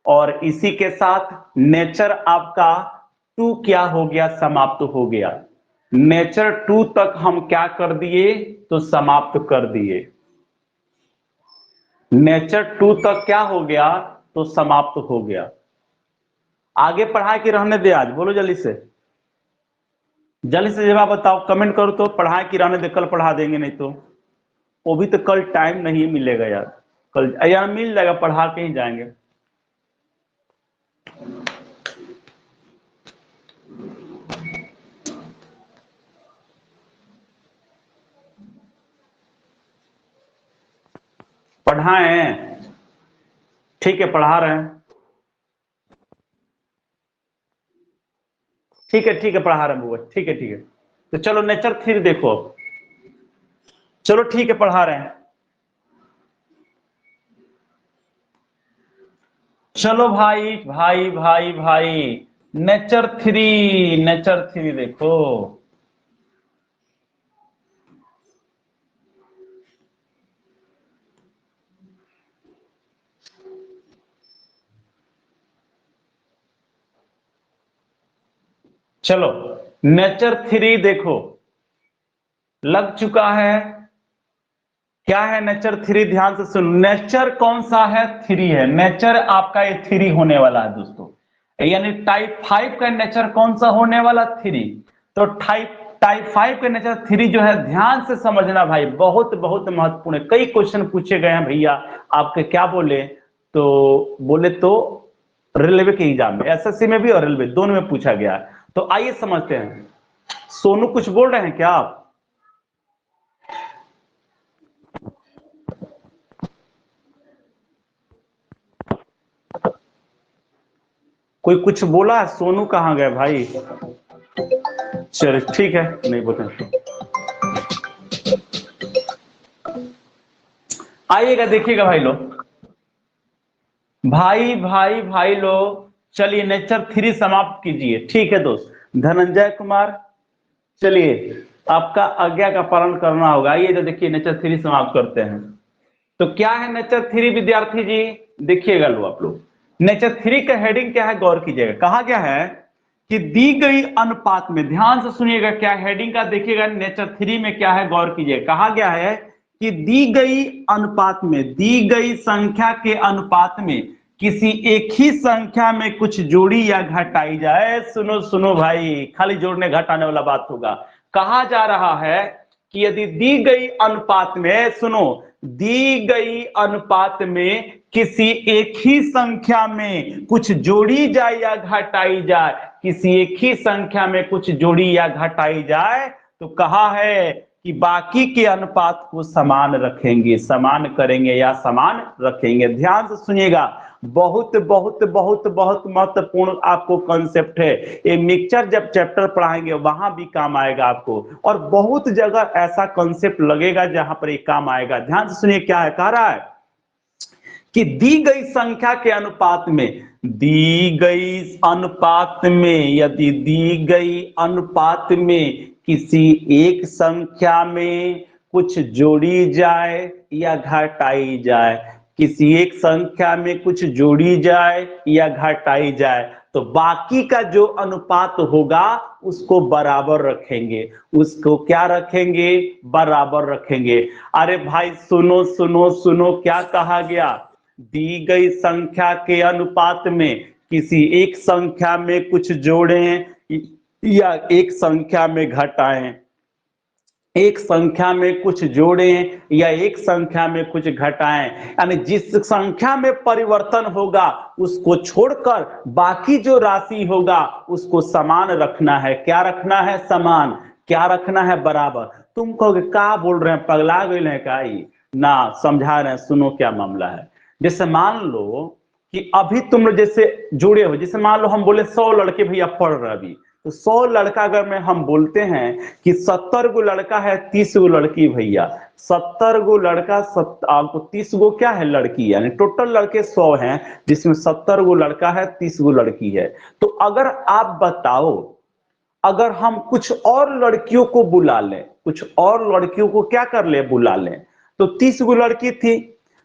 और इसी के साथ नेचर आपका 2 क्या हो गया? समाप्त हो गया। नेचर 2 तक हम क्या कर दिए? तो समाप्त कर दिए। नेचर 2 तक क्या हो गया? तो समाप्त हो गया। आगे पढ़ाई की रहने दे आज, बोलो जल्दी से, जल्दी से जवाब बताओ, कमेंट करो तो। पढ़ाई की रहने दे, कल पढ़ा देंगे, नहीं तो वो भी तो कल टाइम नहीं मिलेगा यार। कल यार मिल जाएगा, पढ़ा के ही जाएंगे। पढ़ाएं, ठीक है पढ़ा रहे हैं। ठीक है पढ़ा रहे हैं बुआ, ठीक है ठीक है। तो चलो नेचर 3 देखो। चलो ठीक है पढ़ा रहे हैं। चलो भाई भाई भाई भाई, नेचर 3, नेचर 3 देखो। चलो नेचर 3 देखो, लग चुका है। क्या है नेचर 3? ध्यान से सुनो, नेचर कौन सा है? 3 है। नेचर आपका ये 3 होने वाला है दोस्तों, यानी टाइप 5 का नेचर कौन सा होने वाला? 3। तो टाइप टाइप 5 का नेचर 3 जो है, ध्यान से समझना भाई, बहुत बहुत महत्वपूर्ण है। कई क्वेश्चन पूछे गए हैं भैया आपके, क्या बोले तो रेलवे के एग्जाम में, एसएससी में भी और रेलवे दोनों में पूछा गया है। तो आइए समझते हैं। सोनू कुछ बोल रहे हैं क्या आप? कोई कुछ बोला? सोनू कहाँ गए भाई? चलो ठीक है, नहीं बोलते। आइएगा देखिएगा भाई लोग, भाई भाई भाई लोग, चलिए नेचर 3 समाप्त कीजिए। ठीक है दोस्त धनंजय कुमार, चलिए आपका आज्ञा का पालन करना होगा। आइए तो देखिए नेचर 3 समाप्त करते हैं। तो क्या है नेचर 3 विद्यार्थी जी, देखिएगा लो आप लोग। नेचर 3 का हेडिंग क्या है, गौर कीजिएगा। कहा गया है कि दी गई अनुपात में, ध्यान से सुनिएगा क्या हेडिंग का देखिएगा, नेचर 3 में क्या है गौर कीजिएगा। कहा गया है कि दी गई अनुपात में, दी गई संख्या के अनुपात में किसी एक ही संख्या में कुछ जोड़ी या घटाई जाए। सुनो सुनो भाई, खाली जोड़ने घटाने वाला बात होगा। कहा जा रहा है कि यदि दी गई अनुपात में, सुनो, दी गई अनुपात में किसी एक ही संख्या में कुछ जोड़ी जाए या घटाई जाए, किसी एक ही संख्या में कुछ जोड़ी या घटाई जाए, तो कहा है कि बाकी के अनुपात को समान रखेंगे, समान करेंगे या समान रखेंगे। ध्यान से सुनिएगा, बहुत बहुत बहुत बहुत महत्वपूर्ण आपको कॉन्सेप्ट है ये। मिक्सचर जब चैप्टर पढ़ाएंगे वहां भी काम आएगा आपको, और बहुत जगह ऐसा कॉन्सेप्ट लगेगा जहां पर ये काम आएगा। ध्यान से सुनिए क्या है, कह रहा है कि दी गई संख्या के अनुपात में, दी गई अनुपात में, यदि दी गई अनुपात में किसी एक संख्या में कुछ जोड़ी जाए या घटाई जाए, किसी एक संख्या में कुछ जोड़ी जाए या घटाई जाए, तो बाकी का जो अनुपात होगा उसको बराबर रखेंगे। उसको क्या रखेंगे, बराबर रखेंगे। अरे भाई सुनो सुनो सुनो, क्या कहा गया, दी गई संख्या के अनुपात में किसी एक संख्या में कुछ जोड़ें या एक संख्या में घटाएं, एक संख्या में कुछ जोड़ें या एक संख्या में कुछ घटाएं, यानी जिस संख्या में परिवर्तन होगा उसको छोड़कर बाकी जो राशि होगा उसको समान रखना है। क्या रखना है, समान। क्या रखना है, बराबर। तुम कहोगे क्या बोल रहे हैं, पगला गए हैं का ही ना, समझा रहे हैं। सुनो क्या मामला है। जैसे मान लो कि अभी तुम लोग जैसे जुड़े हो, जैसे मान लो हम बोले 100 लड़के भैया पढ़ रहे अभी, तो 100 लड़का अगर में हम बोलते हैं कि 70 गो लड़का है, 30 गो लड़की भैया, 70 गो लड़का, 30 गो क्या है, लड़की, यानी टोटल लड़के 100 हैं, जिसमें 70 गो लड़का है, 30 गो लड़की है। तो अगर आप बताओ, अगर हम कुछ और लड़कियों को बुला लें, कुछ और लड़कियों को क्या कर ले, बुला लें, तो 30 गो लड़की थी,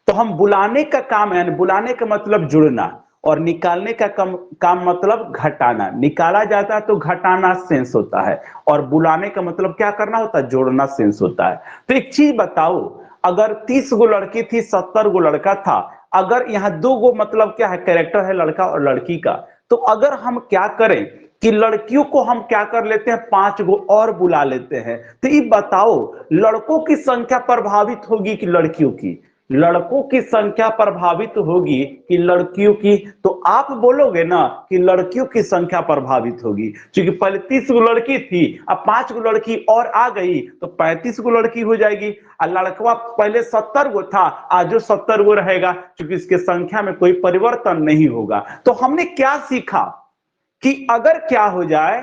तो हम बुलाने का काम है, बुलाने का मतलब जुड़ना, और निकालने का काम मतलब घटाना। निकाला जाता है तो घटाना सेंस होता है, और बुलाने का मतलब क्या करना होता है, जोड़ना सेंस होता है। तो एक चीज बताओ, अगर 30 गो लड़की थी, 70 गो लड़का था, अगर यहाँ 2 गो मतलब क्या है, कैरेक्टर है लड़का और लड़की का, तो अगर हम क्या करें कि लड़कियों को हम क्या कर लेते हैं, 5 गो और बुला लेते हैं, तो ये बताओ लड़कों की संख्या प्रभावित होगी कि लड़कियों की, लड़कों की संख्या प्रभावित होगी कि लड़कियों की, तो आप बोलोगे ना कि लड़कियों की संख्या प्रभावित होगी, क्योंकि पहले 30 गो लड़की थी, अब 5 गो लड़की और आ गई तो 35 गो लड़की हो जाएगी। और लड़का पहले 70 गो था, आज जो 70 गो रहेगा, क्योंकि इसके संख्या में कोई परिवर्तन नहीं होगा। तो हमने क्या सीखा कि अगर क्या हो जाए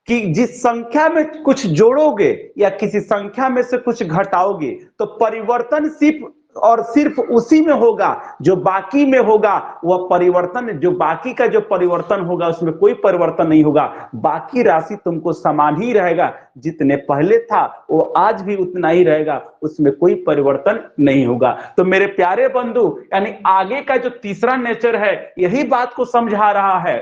कि जिस संख्या में कुछ जोड़ोगे या किसी संख्या में से कुछ घटाओगे, तो परिवर्तन सिर्फ और सिर्फ उसी में होगा जो बाकी में होगा। वह परिवर्तन, जो बाकी का जो परिवर्तन होगा उसमें कोई परिवर्तन नहीं होगा, बाकी राशि तुमको समान ही रहेगा। जितने पहले था वो आज भी उतना ही रहेगा, उसमें कोई परिवर्तन नहीं होगा। तो मेरे प्यारे बंधु, यानी आगे का जो तीसरा नेचर है यही बात को समझा रहा है।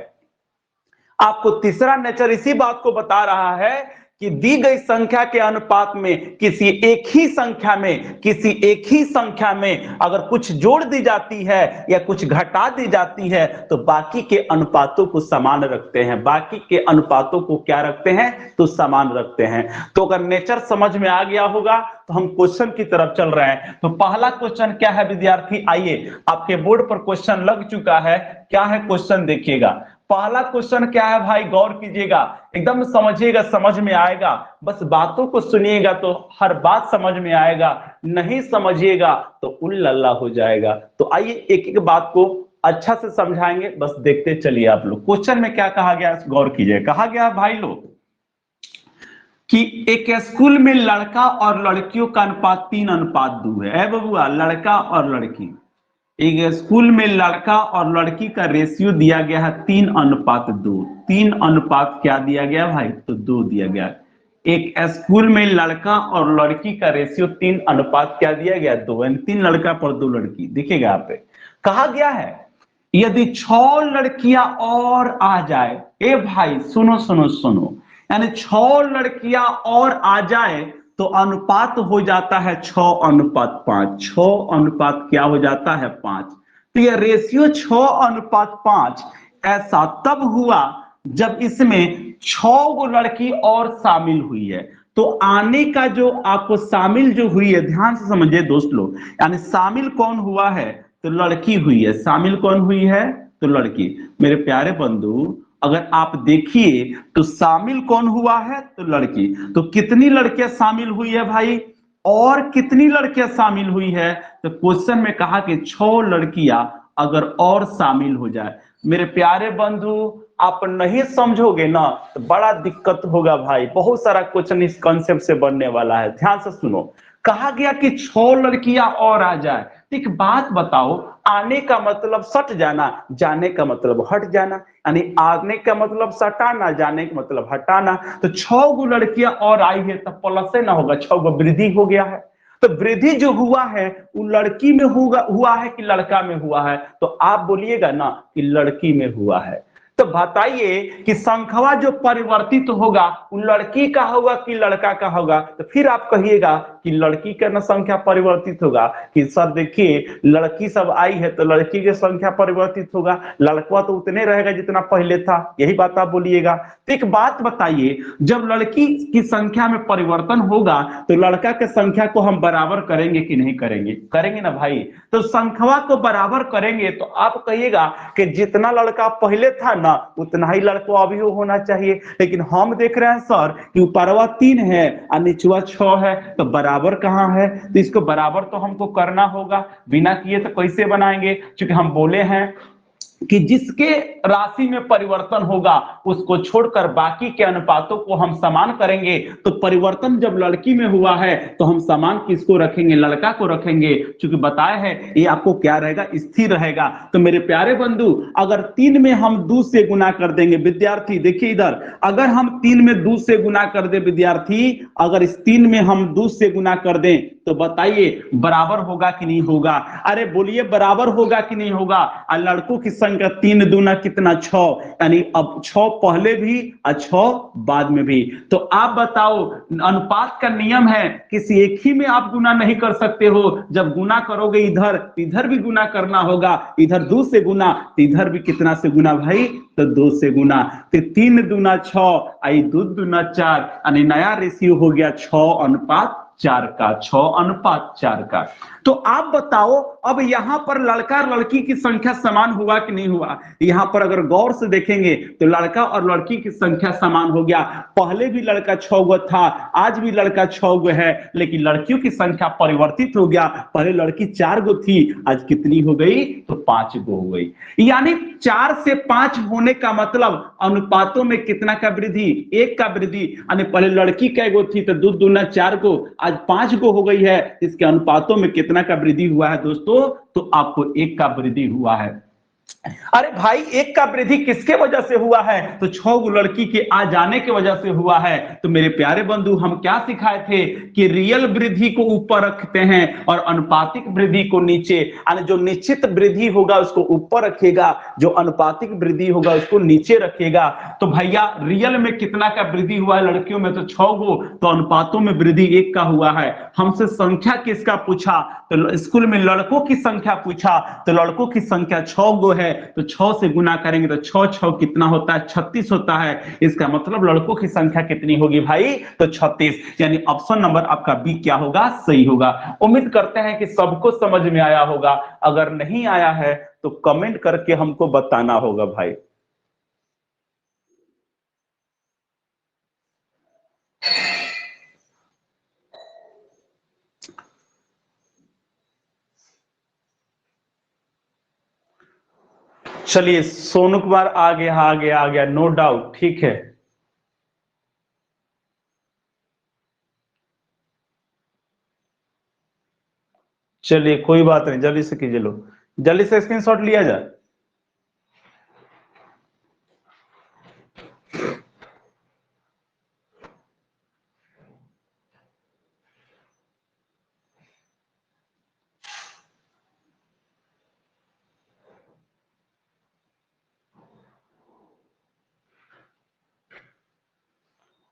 आपको तीसरा नेचर इसी बात को बता रहा है कि दी गई संख्या के अनुपात में किसी एक ही संख्या में, किसी एक ही संख्या में अगर कुछ जोड़ दी जाती है या कुछ घटा दी जाती है, तो बाकी के अनुपातों को समान रखते हैं। बाकी के अनुपातों को क्या रखते हैं, तो समान रखते हैं। तो अगर नेचर समझ में आ गया होगा तो हम क्वेश्चन की तरफ चल रहे हैं। तो पहला क्वेश्चन क्या है विद्यार्थी, आइए आपके बोर्ड पर क्वेश्चन लग चुका है। क्या है क्वेश्चन, देखिएगा। पहला क्वेश्चन क्या है भाई, गौर कीजिएगा, एकदम समझिएगा, समझ में आएगा। बस बातों को सुनिएगा तो हर बात समझ में आएगा, नहीं समझिएगा तो उल्लल्ला हो जाएगा। तो आइए एक एक बात को अच्छा से समझाएंगे, बस देखते चलिए आप लोग। क्वेश्चन में क्या कहा गया, गौर कीजिए। कहा गया भाई लोग कि एक स्कूल में लड़का और लड़कियों का अनुपात 3:2 है। बबुआ, लड़का और लड़की एक स्कूल में लड़का और लड़की का रेशियो दिया गया है 3:2। 3 अनुपात क्या दिया गया भाई? तो 2 दिया गया। एक स्कूल में लड़का और लड़की का रेशियो 3 अनुपात क्या दिया गया? 2, यानी 3 लड़का पर 2 लड़की। देखिएगा यहाँ पे कहा गया है यदि 6 लड़कियां और आ जाए, ए भाई सुनो सुनो सुनो, यानी 6 लड़कियां और आ जाए तो अनुपात हो जाता है 6:5। 6 अनुपात क्या हो जाता है? 5। तो यह रेशियो 6:5 ऐसा तब हुआ जब इसमें 6 गो लड़की और शामिल हुई है। तो आने का जो आपको शामिल जो हुई है, ध्यान से समझिए दोस्त लोग, यानी शामिल कौन हुआ है? तो लड़की हुई है। शामिल कौन हुई है? तो लड़की। मेरे प्यारे बंधु, अगर आप देखिए तो शामिल कौन हुआ है? तो लड़की। तो कितनी लड़कियां शामिल हुई है भाई? और कितनी लड़कियां शामिल हुई है? तो क्वेश्चन में कहा कि 6 लड़कियां अगर और शामिल हो जाए। मेरे प्यारे बंधु, आप नहीं समझोगे ना तो बड़ा दिक्कत होगा भाई। बहुत सारा क्वेश्चन इस कॉन्सेप्ट से बनने वाला है, ध्यान से सुनो। कहा गया कि 6 लड़कियां और आ जाए। तो एक बात बताओ, आने का मतलब सट जाना, जाने का मतलब हट जाना, यानी आने का मतलब सटाना, जाने का मतलब हटाना। तो 6 गो लड़कियां और आई है तो प्लस से ना होगा, 6 गो वृद्धि हो गया है। तो वृद्धि जो हुआ है वो लड़की में हुआ है कि लड़का में हुआ है? तो आप बोलिएगा ना कि लड़की में हुआ है। तो बताइए कि संख्या जो परिवर्तित होगा वो लड़की का होगा कि लड़का का होगा? तो फिर आप कहिएगा कि लड़की का ना संख्या परिवर्तित होगा। कि सर देखिए लड़की सब आई है तो लड़की की संख्या परिवर्तित होगा, लड़का तो उतने रहेगा जितना पहले था। यही बात आप बोलिएगा। तो एक बात बताइए, जब लड़की की संख्या में परिवर्तन होगा तो लड़का की संख्या को हम बराबर करेंगे कि नहीं करेंगे? करेंगे ना भाई। तो संख्या को बराबर करेंगे तो आप कहिएगा कि जितना लड़का पहले था ना उतना ही लड़का अभी होना चाहिए। लेकिन हम देख रहे हैं सर कि ऊपरवा 3 है और निचवा 6 है, तो बराबर कहाँ है? तो इसको बराबर तो हमको करना होगा, बिना किए तो कैसे बनाएंगे? क्योंकि हम बोले हैं कि जिसके राशि में परिवर्तन होगा उसको छोड़कर बाकी के अनुपातों को हम समान करेंगे। तो परिवर्तन जब लड़की में हुआ है तो हम समान किसको रखेंगे? लड़का को रखेंगे। क्योंकि बताया है ये आपको क्या रहेगा? स्थिर रहेगा। तो मेरे प्यारे बंधु, अगर 3 में हम 2 से गुना कर देंगे, विद्यार्थी देखिए इधर, अगर हम 3 में 2 से गुना कर दे विद्यार्थी, अगर इस 3 में हम 2 से गुना कर दें तो बताइए बराबर होगा कि नहीं होगा? अरे बोलिए बराबर होगा कि नहीं होगा? और लड़कों की संख्या 3 दूना कितना? 6, यानी अब 6 पहले भी और 6 बाद में भी। तो आप बताओ, अनुपात का नियम है किसी एक ही में आप गुना नहीं कर सकते हो। जब गुना करोगे इधर इधर भी गुना करना होगा, इधर 2 से गुना इधर भी कितना से गुना भाई? तो 2 से गुना। तो 3 दूना 6 आई 2 दूना 4, यानी नया रेशियो हो गया 6:4 का। 6:4 का। तो आप बताओ अब यहां पर लड़का और लड़की की संख्या समान हुआ कि नहीं हुआ? यहां पर अगर गौर से देखेंगे तो लड़का और लड़की की संख्या समान हो गया। पहले भी लड़का 6 गो था, आज भी लड़का 6 गो है, लेकिन लड़कियों की संख्या परिवर्तित हो गया। पहले लड़की 4 गो थी, आज कितनी हो गई? तो 5 गो हो गई। यानी 4 से 5 होने का मतलब अनुपातों में कितना का वृद्धि? 1 का वृद्धि। यानी पहले लड़की कै गो थी तो 2 दूना 4 गो, आज 5 गो हो गई है। इसके अनुपातों में कितना का वृद्धि हुआ है दोस्तों? तो आपको 1 का वृद्धि हुआ है। अरे भाई 1 का वृद्धि किसके वजह से हुआ है? तो 6 गो लड़की के आ जाने की वजह से हुआ है। तो मेरे प्यारे बंधु, हम क्या सिखाए थे कि रियल वृद्धि को ऊपर रखते हैं और अनुपातिक वृद्धि को नीचे। यानी जो निश्चित वृद्धि होगा उसको ऊपर रखेगा, जो अनुपातिक वृद्धि होगा उसको नीचे रखेगा। तो भैया रियल में कितना का वृद्धि हुआ है लड़कियों में? तो 6 गो। तो अनुपातों में वृद्धि 1 का हुआ है। हमसे संख्या किसका पूछा? तो स्कूल में लड़कों की संख्या पूछा, तो लड़कों की संख्या 6 गो है। तो 6 से गुना करेंगे तो 6 6 कितना होता है? 36 होता है। इसका मतलब लड़कों की संख्या कितनी होगी भाई? तो 36। यानी ऑप्शन नंबर आपका बी क्या होगा? सही होगा। उम्मीद करते हैं कि सबको समझ में आया होगा। अगर नहीं आया है तो कमेंट करके हमको बताना होगा भाई। चलिए सोनू कुमार आ गया आ गया आ गया, नो डाउट, ठीक है। चलिए कोई बात नहीं, जल्दी से कीजिए लो। जल्दी से स्क्रीनशॉट लिया जाए।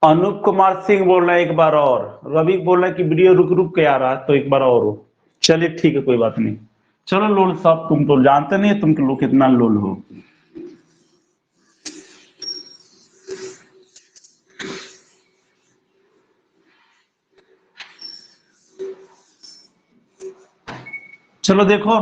अनूप कुमार सिंह बोल रहा है एक बार और, रवि बोल रहा है कि वीडियो रुक रुक के आ रहा है, तो एक बार और हो। चलिए ठीक है, कोई बात नहीं। चलो लोल साहब, तुम तो जानते नहीं तुम लोग कितना लोल हो। चलो देखो,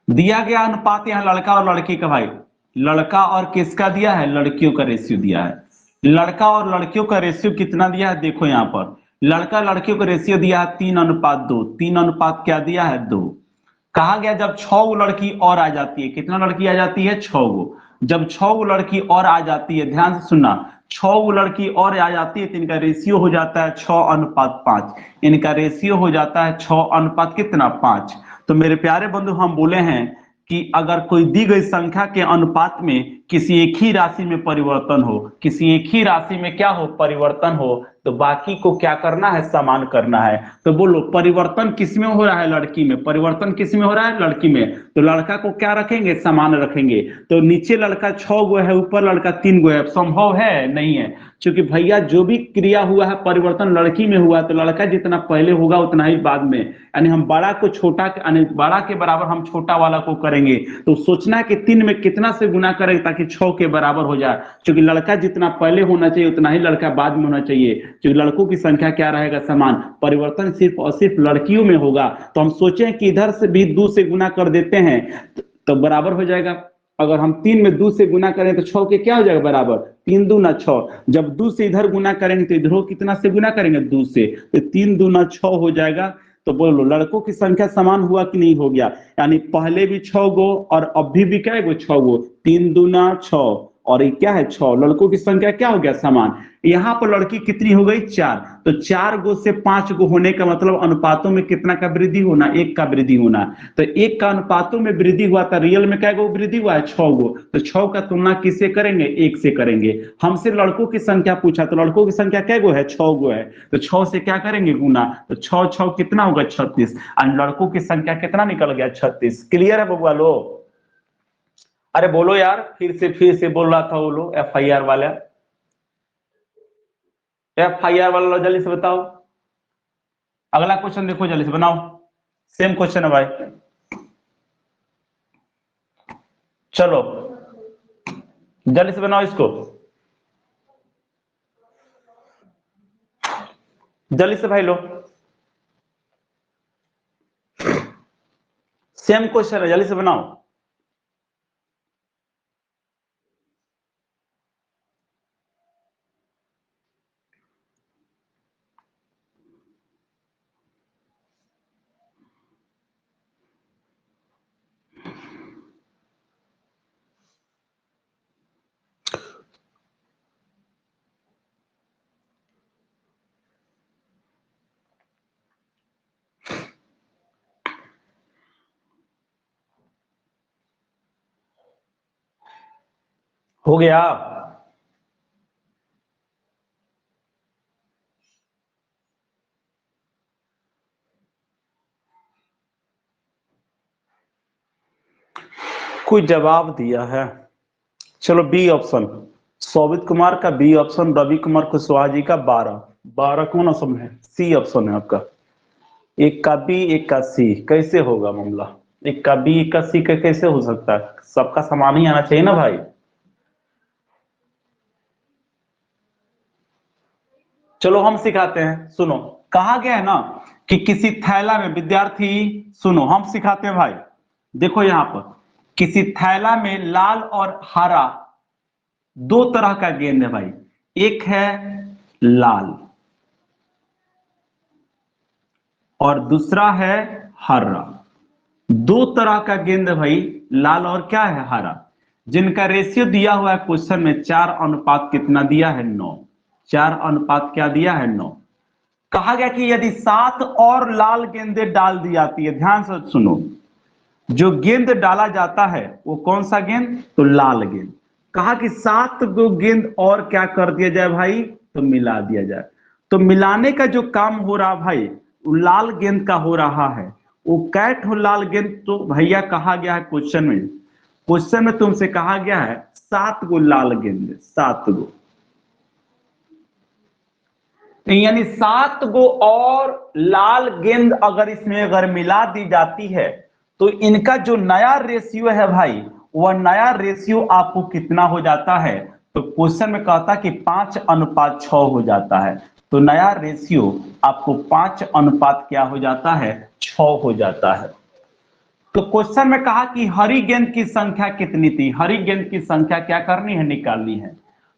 दिया गया अनुपात यहाँ लड़का और लड़की का भाई, लड़का और किसका दिया है, लड़कियों का रेशियो दिया है। लड़का और लड़कियों का रेशियो कितना दिया है, देखो यहाँ पर लड़का लड़कियों का रेशियो दिया है 3:2, 3 अनुपात क्या दिया है, 2। कहा गया जब 6 लड़की और आ जाती है, कितना लड़की आ जाती है, 6। जब 6 लड़की और आ जाती है, ध्यान से सुनना, 6 लड़की और आ जाती है तो इनका रेशियो हो जाता है 6:5। इनका रेशियो हो जाता है 6 अनुपात कितना, 5। तो मेरे प्यारे बंधु, हम बोले हैं कि अगर कोई दी गई संख्या के अनुपात में किसी एक ही राशि में परिवर्तन हो, किसी एक ही राशि में क्या हो, परिवर्तन हो, तो बाकी को क्या करना है, समान करना है। तो बोलो परिवर्तन किस में हो रहा है, लड़की में। परिवर्तन किस में हो रहा है, लड़की में। तो लड़का को क्या रखेंगे, समान रखेंगे। तो नीचे लड़का 6 गो है, ऊपर लड़का 3 गो है, संभव है, नहीं है। क्योंकि भैया जो भी क्रिया हुआ है परिवर्तन लड़की में हुआ, तो लड़का जितना पहले होगा उतना ही बाद में, यानी हम बड़ा को छोटा, यानी बड़ा के बराबर हम छोटा वाला को करेंगे। तो सोचना है कि 3 में कितना से गुना करें ताकि 6 के बराबर हो जाए। क्योंकि लड़का जितना पहले होना चाहिए उतना ही लड़का बाद में होना चाहिए, क्योंकि लड़कों की संख्या क्या रहेगा, समान। परिवर्तन सिर्फ और सिर्फ लड़कियों में होगा। तो हम सोचें कि इधर से भी 2 से गुना कर देते हैं तो बराबर हो जाएगा। अगर हम 3 में 2 से गुना करें तो 6 के क्या हो जाएगा, बराबर। 3×2=6। जब 2 से इधर गुना करेंगे तो इधर कितना से गुना करेंगे, 2 से, तो 3×2=6 हो जाएगा। तो बोलो लड़कों की संख्या समान हुआ कि नहीं हो गया, यानी पहले भी 6 गो और अभी भी क्या है, 6 गो। 3×2=6 और ये क्या है, 6। लड़कों की संख्या क्या हो गया, समान। यहाँ पर लड़की कितनी हो गई, 4। तो 4 गो से 5 गो होने का मतलब अनुपातों में कितना का वृद्धि होना, 1 का वृद्धि होना। तो 1 का अनुपातों में वृद्धि हुआ था, रियल में क्या गो वृद्धि हुआ है, 6 गो। तो 6 का तुलना किससे करेंगे, 1 से करेंगे। हमसे लड़कों की संख्या पूछा, तो लड़कों की संख्या क्या गो है, 6 गो है। तो 6 से क्या करेंगे, गुना। तो 6×6 कितना होगा, 36। और लड़कों की संख्या कितना निकल गया, 36। क्लियर है बबुआ लो। अरे बोलो यार, फिर से बोल रहा था, बोलो FIR वाला, FIR वाला लो, जल्दी से बताओ। अगला क्वेश्चन देखो, जल्दी से बनाओ। सेम क्वेश्चन है भाई, चलो जल्दी से बनाओ इसको, जल्दी से भाई लो। सेम क्वेश्चन है, जल्दी से बनाओ। हो गया। कोई जवाब दिया है, चलो बी ऑप्शन, सौवित कुमार का बी ऑप्शन, रवि कुमार कुशवाहा जी का 12। 12 कौन ऑप्शन है, सी ऑप्शन है आपका। एक का बी, एक का सी, कैसे होगा मामला, एक का बी, एक का सी का कैसे हो सकता है, सबका समान ही आना चाहिए ना भाई। चलो हम सिखाते हैं, सुनो। कहा गया है ना कि किसी थैला में, विद्यार्थी सुनो, हम सिखाते हैं भाई। देखो यहां पर किसी थैला में लाल और हरा 2 तरह का गेंद है भाई। एक है लाल और दूसरा है हरा। 2 तरह का गेंद है भाई, लाल और क्या है, हरा, जिनका रेशियो दिया हुआ है क्वेश्चन में 4 अनुपात कितना दिया है, 9। 4 अनुपात क्या दिया है, 9। कहा गया कि यदि 7 और लाल गेंदें डाल दी जाती है, ध्यान से सुनो, जो गेंद डाला जाता है वो कौन सा गेंद, तो लाल गेंद। कहा कि 7 गो गेंद और क्या कर दिया जाए भाई, तो मिला दिया जाए। तो मिलाने का जो काम हो रहा भाई वो लाल गेंद का हो रहा है। वो कैट हो लाल गेंद, तो भैया कहा गया है क्वेश्चन में, क्वेश्चन में तुमसे कहा गया है 7 गो लाल गेंद, 7 गो, यानी 7 गो और लाल गेंद अगर इसमें अगर मिला दी जाती है तो इनका जो नया रेशियो है भाई, वह नया रेशियो आपको कितना हो जाता है, तो क्वेश्चन में कहता कि 5:6 हो जाता है। तो नया रेशियो आपको 5 अनुपात क्या हो जाता है, 6 हो जाता है। तो क्वेश्चन में कहा कि हरी गेंद की संख्या कितनी थी, हरी गेंद की संख्या क्या करनी है, निकालनी है।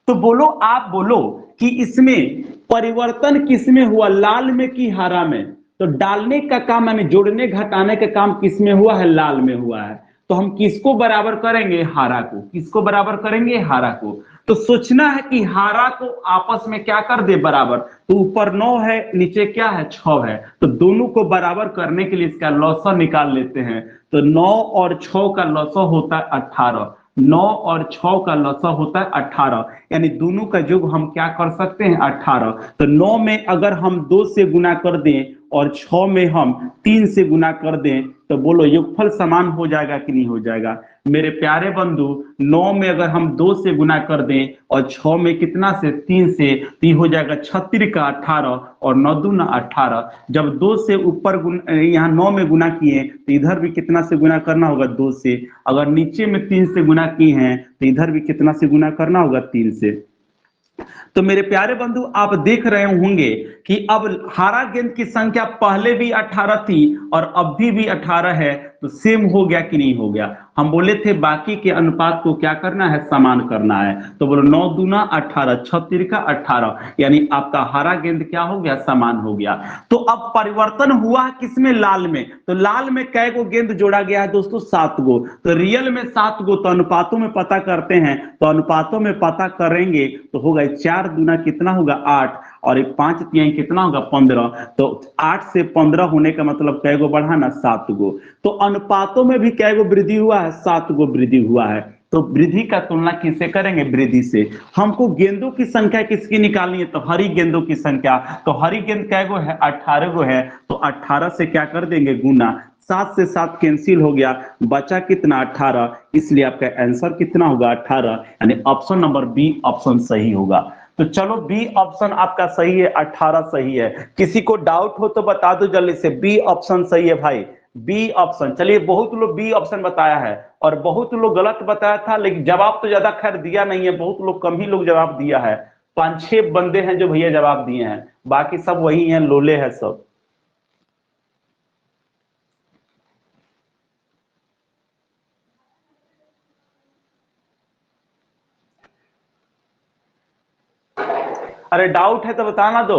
तो बोलो, आप बोलो कि इसमें परिवर्तन किसमें हुआ, लाल में कि हरा में। तो डालने का काम यानी जोड़ने घटाने का काम किसमें हुआ है, लाल में हुआ है। तो हम किसको बराबर करेंगे, हारा को। किसको बराबर करेंगे, हारा को। तो सोचना है कि हारा को आपस में क्या कर दे, बराबर। तो ऊपर 9 है, नीचे क्या है, 6 है। तो दोनों को बराबर करने के लिए इसका लॉसा निकाल लेते हैं। तो 9 और 6 का लॉसा होता है 18, 9 और 6 का लॉसा होता है 18, यानी दोनों का योग हम क्या कर सकते हैं, 18। तो 9 में अगर हम 2 से गुना कर दें और 6 में हम 3 से गुना कर दें, तो बोलो योगफल समान हो जाएगा कि नहीं हो जाएगा। मेरे प्यारे बंधु, 9 में अगर हम 2 से गुना कर दें और 6 में कितना से, 3 से, तो ये हो जाएगा 36 का 18 और 9 दूना 18। जब 2 से ऊपर यहाँ 9 में गुना किए तो इधर भी कितना से गुना करना होगा, 2 से। अगर नीचे में 3 से गुना किए हैं तो इधर भी कितना से गुना करना होगा, 3 से। तो मेरे प्यारे बंधु, आप देख रहे होंगे कि अब हरा गेंद की संख्या पहले भी 18 थी और अब भी 18 है। तो सेम हो गया कि नहीं हो गया। हम बोले थे बाकी के अनुपात को क्या करना है, समान करना है। तो बोलो 9 दूना 18, 36 का 18, यानी आपका हरा गेंद क्या हो गया, समान हो गया। तो अब परिवर्तन हुआ किसमें, लाल में। तो लाल में कै गो गेंद जोड़ा गया है दोस्तों, 7 गो। तो रियल में 7 गो। तो अनुपातों में पता करते हैं, तो अनुपातों में पता करेंगे तो होगा 4 दूना कितना होगा, 8, और 5 तिहाई कितना होगा, 15। तो 8 से 15 होने का मतलब कै गो बढ़ाना, 7 गो। तो अनुपातों में भी कै गो वृद्धि हुआ है, 7 गो वृद्धि हुआ है। तो वृद्धि का तुलना किससे करेंगे, वृद्धि से। हमको गेंदों की संख्या किसकी निकालनी है, तो हरी गेंदों की संख्या। तो हरी गेंद कै गो है, 18 गो है। तो 18 से क्या कर देंगे, गुना। 7 से 7 कैंसिल हो गया, बचा कितना, 18। इसलिए आपका आंसर कितना होगा, 18, यानी ऑप्शन नंबर बी ऑप्शन सही होगा। तो चलो बी ऑप्शन आपका सही है, 18 सही है। किसी को डाउट हो तो बता दो जल्दी से, बी ऑप्शन सही है भाई, बी ऑप्शन। चलिए, बहुत लोग बी ऑप्शन बताया है और बहुत लोग गलत बताया था, लेकिन जवाब तो ज्यादा खैर दिया नहीं है, बहुत लोग कम ही लोग जवाब दिया है। 5-6 बंदे हैं जो भैया जवाब दिए हैं, बाकी सब वही हैं, लोले हैं सब। अरे डाउट है तो बताना दो,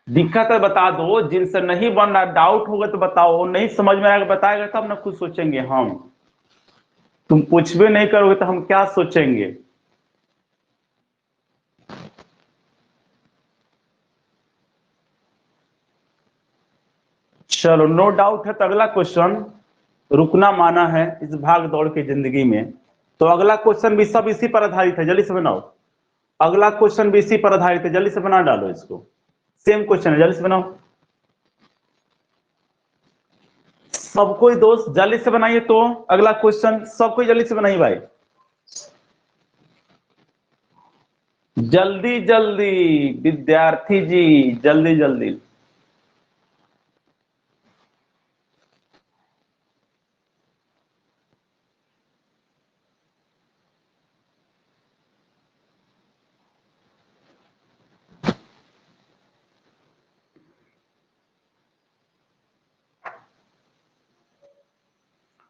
दिक्कत है बता दो। जिनसे नहीं बन रहा, डाउट होगा तो बताओ, नहीं समझ में आएगा बताएगा तब ना कुछ सोचेंगे हम। तुम कुछ भी नहीं करोगे तो हम क्या सोचेंगे। चलो, नो डाउट है तो अगला क्वेश्चन। रुकना माना है इस भाग दौड़ की जिंदगी में। तो अगला क्वेश्चन भी सब इसी पर आधारित है, जल्दी से बनाओ। अगला क्वेश्चन भी इसी पर आधारित है, जल्दी से बना डालो इसको। सेम क्वेश्चन है, जल्दी से बनाओ। सब कोई दोस्त जल्दी से बनाइए। तो अगला क्वेश्चन सब कोई जल्दी से बनाइए भाई, जल्दी जल्दी। विद्यार्थी जी, जल्दी जल्दी।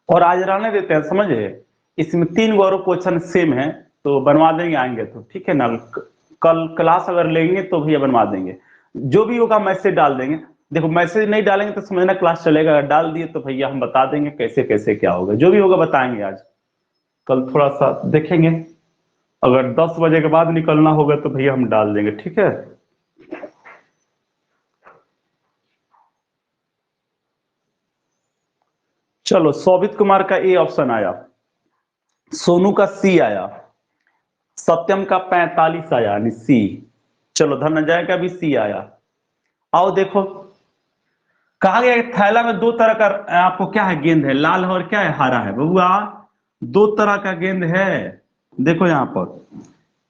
और आज रहने देते हैं, समझे। इसमें 3 गौरव क्वेश्चन सेम है, तो बनवा देंगे, आएंगे तो ठीक है ना। कल क्लास अगर लेंगे तो भैया बनवा देंगे। जो भी होगा मैसेज डाल देंगे। देखो, मैसेज नहीं डालेंगे तो समझना क्लास चलेगा, अगर डाल दिए तो भैया हम बता देंगे कैसे कैसे क्या होगा, जो भी होगा बताएंगे आज। कल थोड़ा सा देखेंगे, अगर 10 बजे के बाद निकलना होगा तो भैया हम डाल देंगे, ठीक है। चलो शोभित कुमार का ए ऑप्शन आया, सोनू का सी आया, सत्यम का 45 आया यानी सी। चलो धनंजय का भी सी आया। आओ देखो, कहा गया थैला में दो तरह का आपको क्या है, गेंद है, लाल और क्या है, हरा है। बबुआ दो तरह का गेंद है, देखो यहां पर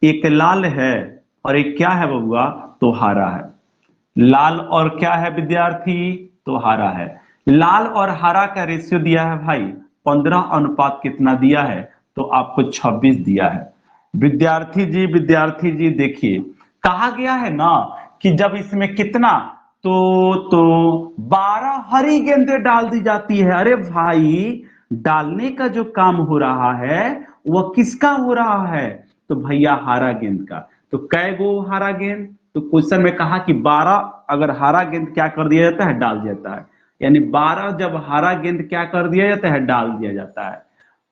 एक लाल है और एक क्या है बबुआ, तो हरा है। लाल और क्या है विद्यार्थी, तो हरा है। लाल और हरा का रेशियो दिया है भाई 15 अनुपात कितना दिया है, तो आपको 26 दिया है। विद्यार्थी जी देखिए, कहा गया है ना कि जब इसमें कितना, तो 12 हरी गेंदें डाल दी जाती है। अरे भाई डालने का जो काम हो रहा है वह किसका हो रहा है, तो भैया हरा गेंद का। तो कै गो हरा गेंद, तो क्वेश्चन में कहा कि 12 अगर हरा गेंद क्या कर दिया जाता है, डाल दिया जाता है। यानी 12 जब हरा गेंद क्या कर दिया जाता है, डाल दिया जाता है।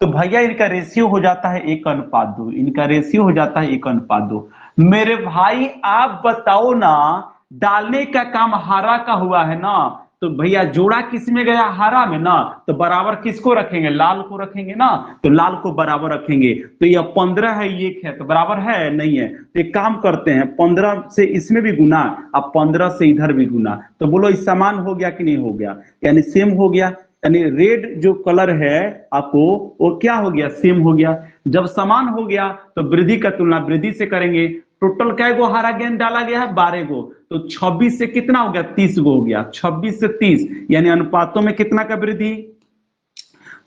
तो भैया इनका रेशियो हो जाता है 1:2, इनका रेशियो हो जाता है 1:2। मेरे भाई आप बताओ ना, डालने का काम हरा का हुआ है ना, तो भैया जोड़ा किस में गया, हरा में ना, तो बराबर किसको रखेंगे, लाल को रखेंगे ना, तो लाल को बराबर रखेंगे। तो ये 15 है, ये है, तो बराबर है नहीं है, तो एक काम करते हैं 15 से इसमें भी गुना, अब 15 से इधर भी गुना, तो बोलो इस समान हो गया कि नहीं हो गया, यानी सेम हो गया। यानी रेड जो कलर है आपको वो क्या हो गया, सेम हो गया। जब समान हो गया तो वृद्धि का तुलना वृद्धि से करेंगे। टोटल कै गो हरा गेंद डाला गया है, 12 गो, तो 26 से कितना हो गया, 30 गो हो गया। 26 से 30 यानी अनुपातों में कितना का वृद्धि,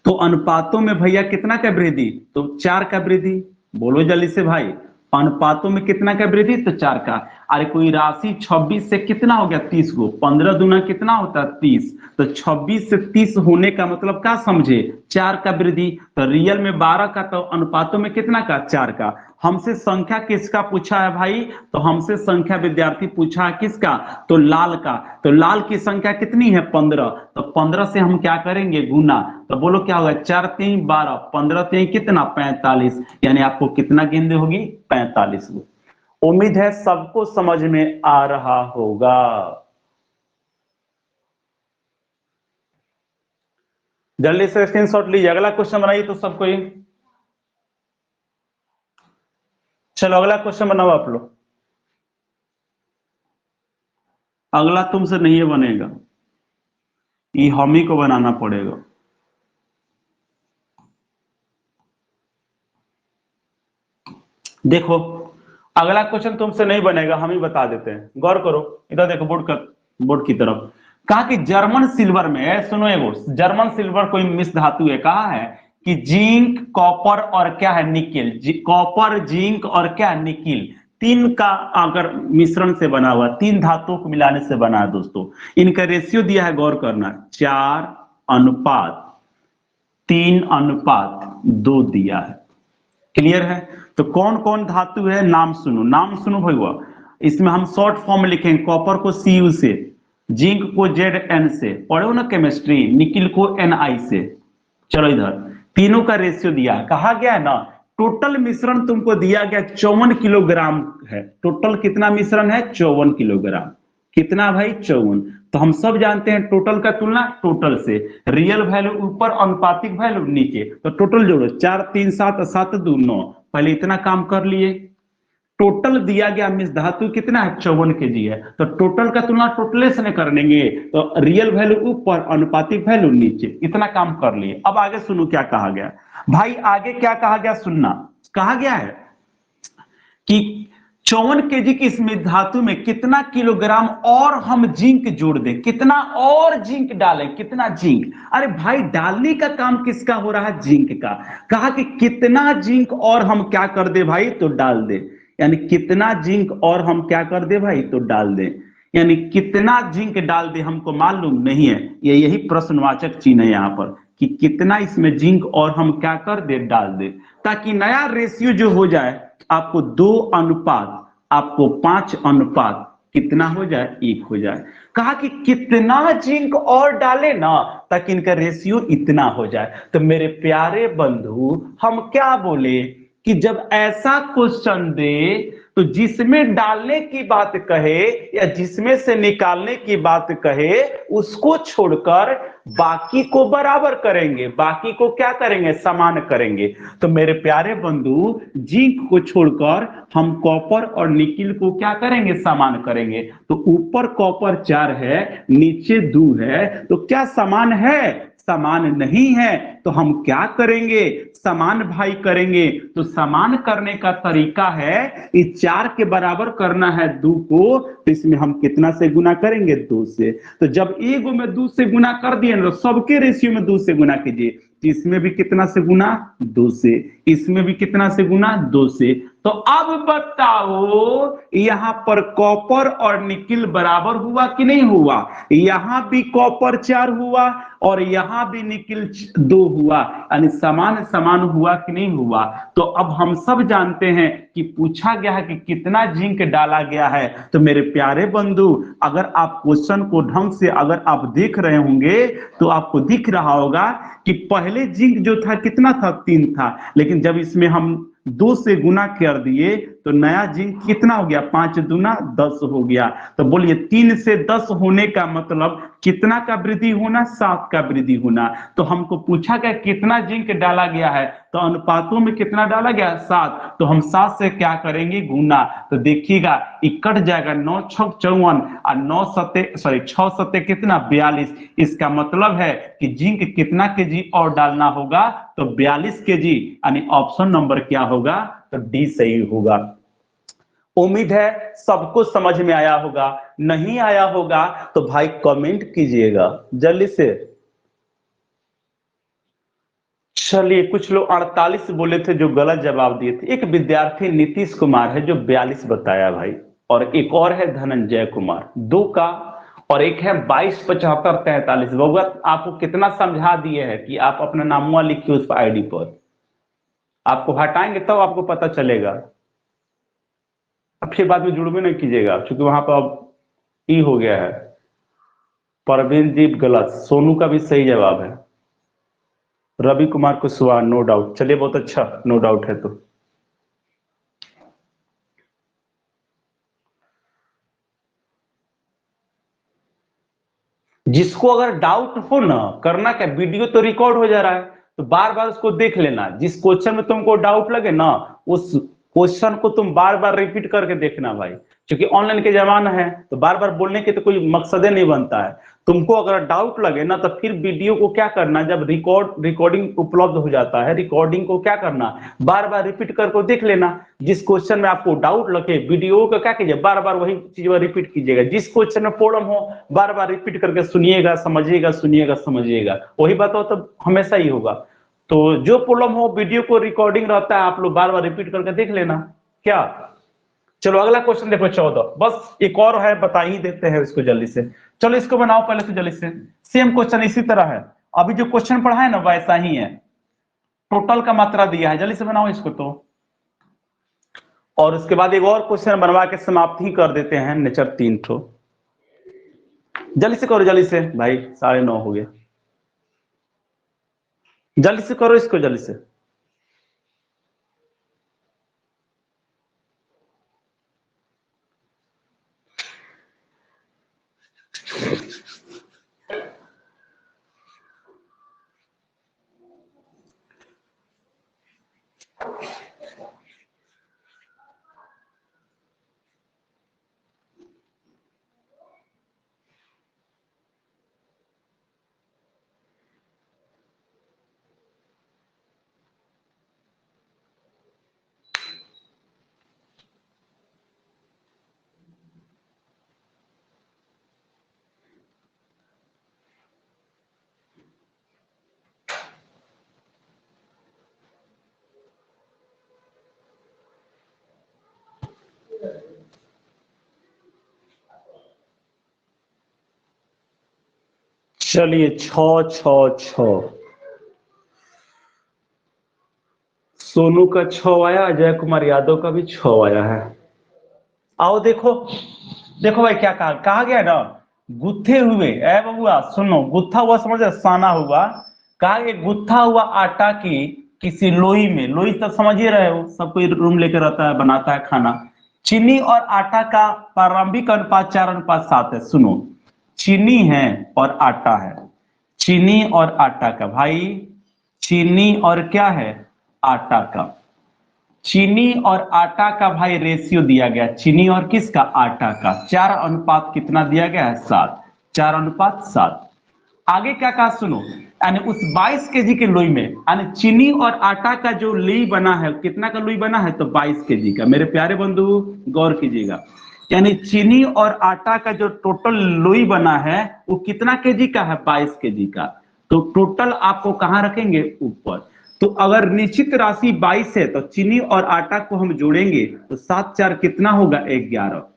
तो अनुपातों में भैया कितना का वृद्धि, तो 4 का वृद्धि। बोलो जल्दी से भाई, अनुपातों में कितना का वृद्धि, तो 4 का। अरे कोई राशि 26 से कितना हो गया, 30 गो, 15 दूना कितना होता है, 30। तो 26 से 30 होने का मतलब क्या समझे, 4 का वृद्धि। तो रियल में 12 का, तो अनुपातों में कितना का, 4 का। हमसे संख्या किसका पूछा है भाई, तो हमसे संख्या विद्यार्थी पूछा है किसका, तो लाल का। तो लाल की संख्या कितनी है, 15, तो 15 से हम क्या करेंगे, गुना। तो बोलो क्या होगा, 4 3 12, 15 3 कितना, 45, यानी आपको कितना गेंदे होगी, 45 गो। उम्मीद है सबको समझ में आ रहा होगा। जल्दी से स्क्रीनशॉट लीजिए, अगला क्वेश्चन बनाइए तो सबको ही। चलो अगला क्वेश्चन बनाओ आप लोग। अगला तुमसे नहीं बनेगा, ये हम ही को बनाना पड़ेगा। देखो अगला क्वेश्चन तुमसे नहीं बनेगा, हम ही बता देते हैं, गौर करो। इधर देखो बोर्ड की तरफ। कहा कि जर्मन सिल्वर में, सुनो एगो, जर्मन सिल्वर कोई मिश्र धातु है। कहा है कि जिंक कॉपर और क्या है, निकिल। कॉपर जिंक और क्या है, निकिल, तीन का अगर मिश्रण से बना हुआ, तीन धातुओं को मिलाने से बना है दोस्तों। इनका रेशियो दिया है, गौर करना, 4:3:2 दिया है। क्लियर है। तो कौन कौन धातु है, नाम सुनो, नाम सुनो भैया। इसमें हम शॉर्ट फॉर्म में लिखेंगे, कॉपर को Cu से, जिंक को Zn से, पढ़े हो ना केमिस्ट्री, निकिल को Ni से। चलो इधर तीनों का रेशियो दिया है। कहा गया है ना, टोटल मिश्रण तुमको दिया गया 54 किलोग्राम है। टोटल कितना मिश्रण है, 54 किलोग्राम। कितना भाई, 54। तो हम सब जानते हैं टोटल का तुलना टोटल से, रियल वैल्यू ऊपर, अनुपातिक वैल्यू नीचे। तो टोटल जोड़ो, 4 3 7 7 2 9। पहले इतना काम कर लिए। टोटल दिया गया मिश्र धातु कितना है, 54 केजी है। तो टोटल का तुलना टोटले से करेंगे, तो रियल वैल्यू ऊपर, अनुपातिक वैल्यू नीचे। इतना काम कर लिए। अब आगे सुनो क्या कहा गया भाई, आगे क्या कहा गया सुनना। कहा गया है कि 54 केजी की इसमें धातु में कितना किलोग्राम और हम जिंक जोड़ दें, कितना और जिंक डालें, कितना जिंक। अरे भाई डालने का काम किसका हो रहा है, जिंक का। कहा कि कितना जिंक और हम क्या कर दे भाई, तो डाल दे। यानी कितना जिंक और हम क्या कर दे भाई, तो डाल दे। यानी कितना जिंक डाल दे हमको मालूम नहीं है, ये यही प्रश्नवाचक चिन्ह है यहाँ पर, कि कितना इसमें जिंक और हम क्या कर दे, डाल दे, ताकि नया रेशियो जो हो जाए आपको 2 अनुपात, आपको 5 अनुपात कितना हो जाए, 1 हो जाए। कहा कि कितना जिंक और डाले ना, ताकि इनका रेशियो इतना हो जाए। तो मेरे प्यारे बंधु हम क्या बोले कि जब ऐसा क्वेश्चन दे, तो तो जिसमें डालने की बात कहे या जिसमें से निकालने की बात कहे उसको छोड़कर बाकी को बराबर करेंगे, बाकी को क्या करेंगे, समान करेंगे। तो मेरे प्यारे बंधु, जिंक को छोड़कर हम कॉपर और निकिल को क्या करेंगे, समान करेंगे। तो ऊपर कॉपर 4 है, नीचे 2 है, तो क्या समान है, समान नहीं है। तो हम क्या करेंगे, समान भाई करेंगे। तो समान करने का तरीका है, इस 4 के बराबर करना है 2 को, तो इसमें हम कितना से गुना करेंगे, 2 से। तो जब एगो में 2 से गुना कर दिए ना, तो सबके रेशियो में 2 से गुना कीजिए। इसमें भी कितना से गुना, 2 से, इसमें भी कितना से गुना, 2 से। तो अब बताओ यहां पर कॉपर और निकिल बराबर हुआ कि नहीं हुआ, यहां भी कॉपर 4 हुआ और यहां भी निकिल 2 हुआ, यानी समान समान हुआ कि नहीं हुआ। तो अब हम सब जानते हैं कि पूछा गया है कि कितना जिंक डाला गया है। तो मेरे प्यारे बंधु, अगर आप क्वेश्चन को ढंग से अगर आप देख रहे होंगे तो आपको दिख रहा होगा कि पहले जिंक जो था कितना था, 3 था, लेकिन जब इसमें हम 2 से गुना कर दिए तो नया जिंक कितना हो गया, 5 दूना 10 हो गया। तो बोलिए 3 से 10 होने का मतलब कितना का वृद्धि होना, 7 का वृद्धि होना। तो हमको पूछा गया कितना जिंक डाला गया है, तो अनुपातों में कितना डाला गया, 7। तो हम 7 से क्या करेंगे, गुना। तो देखिएगा ये कट जाएगा, 9 छक 54 और 9 सत्ते 6 सत्ते कितना, 42। इसका मतलब है कि जिंक कितना केजी और डालना होगा, तो 42 केजी, यानी ऑप्शन नंबर क्या होगा, तो डी सही होगा। उम्मीद है सबको समझ में आया होगा, नहीं आया होगा तो भाई कमेंट कीजिएगा जल्दी से। चलिए, कुछ लोग 48 बोले थे जो गलत जवाब दिए थे। एक विद्यार्थी नीतीश कुमार है जो 42 बताया भाई, और एक और है धनंजय कुमार, 2 का, और एक है 22 75 43। बउआ आपको कितना समझा दिए है कि आप अपना नामुआ लिखिए उस आईडी पर, आपको हटाएंगे तब आपको पता चलेगा। अब फिर बाद में जुड़वे नहीं कीजिएगा, क्योंकि वहां पर अब ई हो गया है। परवीन जी गलत, सोनू का भी सही जवाब है, रवि कुमार कुशवाहा नो डाउट। चलिए बहुत अच्छा, नो डाउट है। तो जिसको अगर डाउट हो ना, करना क्या, वीडियो तो रिकॉर्ड हो जा रहा है, तो बार बार उसको देख लेना। जिस क्वेश्चन में तुमको डाउट लगे ना, उस क्वेश्चन को तुम बार बार रिपीट करके देखना भाई, क्योंकि ऑनलाइन के जमाना है तो बार बार बोलने के तो कोई मकसद नहीं बनता है। तुमको अगर डाउट लगे ना, तो फिर वीडियो को क्या करना, जब रिकॉर्डिंग उपलब्ध हो जाता है, रिकॉर्डिंग को क्या करना, बार बार रिपीट करके देख लेना। जिस क्वेश्चन में आपको डाउट लगे, वीडियो को क्या कीजिए, बार बार वही चीज रिपीट कीजिएगा। जिस क्वेश्चन में प्रॉब्लम हो, बार बार रिपीट करके सुनिएगा, समझिएगा, सुनिएगा, समझिएगा, वही बात हो तो हमेशा ही होगा। तो जो प्रॉब्लम हो, वीडियो को रिकॉर्डिंग रहता है, आप लोग बार बार रिपीट करके देख लेना। क्या, चलो अगला क्वेश्चन देखो 14, बस एक और है, बता ही देते हैं इसको जल्दी से। चलो इसको बनाओ पहले से जल्दी से। सेम क्वेश्चन इसी तरह है, अभी जो क्वेश्चन पढ़ा है ना वैसा ही है, टोटल का मात्रा दिया है, जल्दी से बनाओ इसको। तो और उसके बाद एक और क्वेश्चन बनवा के समाप्त ही कर देते हैं, नेचर 3 ठो। जल्दी से करो, जल्दी से भाई, 9:30 हो गया, जल्दी से करो इसको, जल्दी से। चलिए 6 6 6, सोनू का 6 आया, अजय कुमार यादव का भी 6 आया है। आओ देखो, देखो भाई क्या कहा गया ना, गुत्थे हुए, ए बबुआ सुनो, गुत्था हुआ समझ, साना हुआ, कहा कि गुत्था हुआ आटा की किसी लोई में, लोई तो समझ ही रहे हो, सब कोई रूम लेकर रहता है, बनाता है खाना, चीनी और आटा का प्रारंभिक अनुपात 4:7 है। सुनो, चीनी है और आटा है, चीनी और आटा का भाई, चीनी और क्या है, आटा का, चीनी और आटा का भाई रेशियो दिया गया, चीनी और किसका, आटा का, 4 अनुपात कितना दिया गया है, 7, 4:7। आगे क्या कहा सुनो, यानी उस 22 केजी के लोई में, यानी चीनी और आटा का जो लोई बना है, कितना का लोई बना है, तो 22 केजी का। मेरे प्यारे बंधु गौर कीजिएगा, यानी चीनी और आटा का जो टोटल लोई बना है वो कितना केजी का है, 22 केजी का। तो टोटल आपको कहां रखेंगे, ऊपर। तो अगर निश्चित राशि 22 है तो चीनी और आटा को हम जोड़ेंगे तो 7 4 कितना होगा, 11।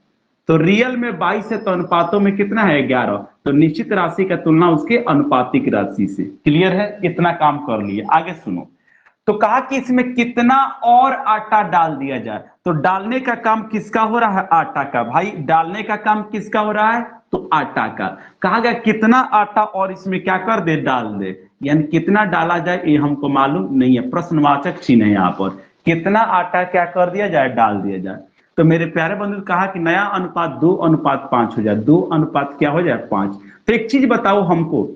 तो रियल में 22 है तो अनुपातों में कितना है, 11। तो निश्चित राशि का तुलना उसके अनुपातिक राशि से। क्लियर है, इतना काम कर लिए। आगे सुनो, तो कहा कि इसमें कितना और आटा डाल दिया जाए। तो डालने का काम किसका हो रहा है, आटा का। भाई डालने का काम किसका हो रहा है, तो आटा का। कहा गया कितना आटा और इसमें क्या कर दे, डाल दे। यानी कितना डाला जाए ये हमको मालूम नहीं है, प्रश्नवाचक चिन्ह है यहाँ पर। कितना आटा क्या कर दिया जाए, डाल दिया जाए। तो मेरे प्यारे बंधु कहा कि नया अनुपात 2:5 हो जाए, 2 अनुपात क्या हो जाए, 5। तो एक चीज बताओ हमको,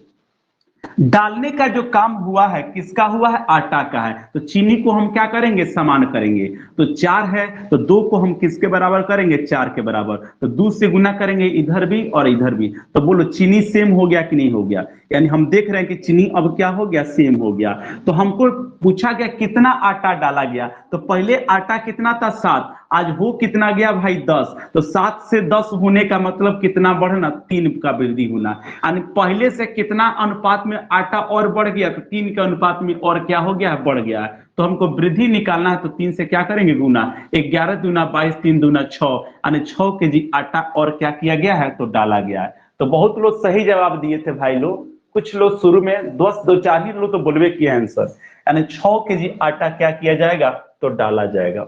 डालने का जो काम हुआ है किसका हुआ है, आटा का है। तो चीनी को हम क्या करेंगे, समान करेंगे। तो 4 है तो 2 को हम किसके बराबर करेंगे, 4 के बराबर। तो 2 से गुना करेंगे इधर भी और इधर भी। तो बोलो चीनी सेम हो गया कि नहीं हो गया। यानी हम देख रहे हैं कि चीनी अब क्या हो गया, सेम हो गया। तो हमको पूछा गया कितना आटा डाला गया। तो पहले आटा कितना था, 7, आज हो कितना गया भाई, 10। तो 7 से 10 होने का मतलब कितना बढ़ना, 3 का वृद्धि होना। यानी पहले से कितना अनुपात में आटा और बढ़ गया, तो 3 के अनुपात में और क्या हो गया है, बढ़ गया है। तो हमको वृद्धि निकालना है तो 3 से क्या करेंगे, गुना। 11 दूना 22, 3 दूना 6, यानी 6 केजी आटा और क्या किया गया है, तो डाला गया है। तो बहुत लोग सही जवाब दिए थे भाई लोग। कुछ लोग शुरू में 2-4 ही लोग तो बोलवे किया आंसर। यानी 6 केजी आटा क्या किया जाएगा, तो डाला जाएगा।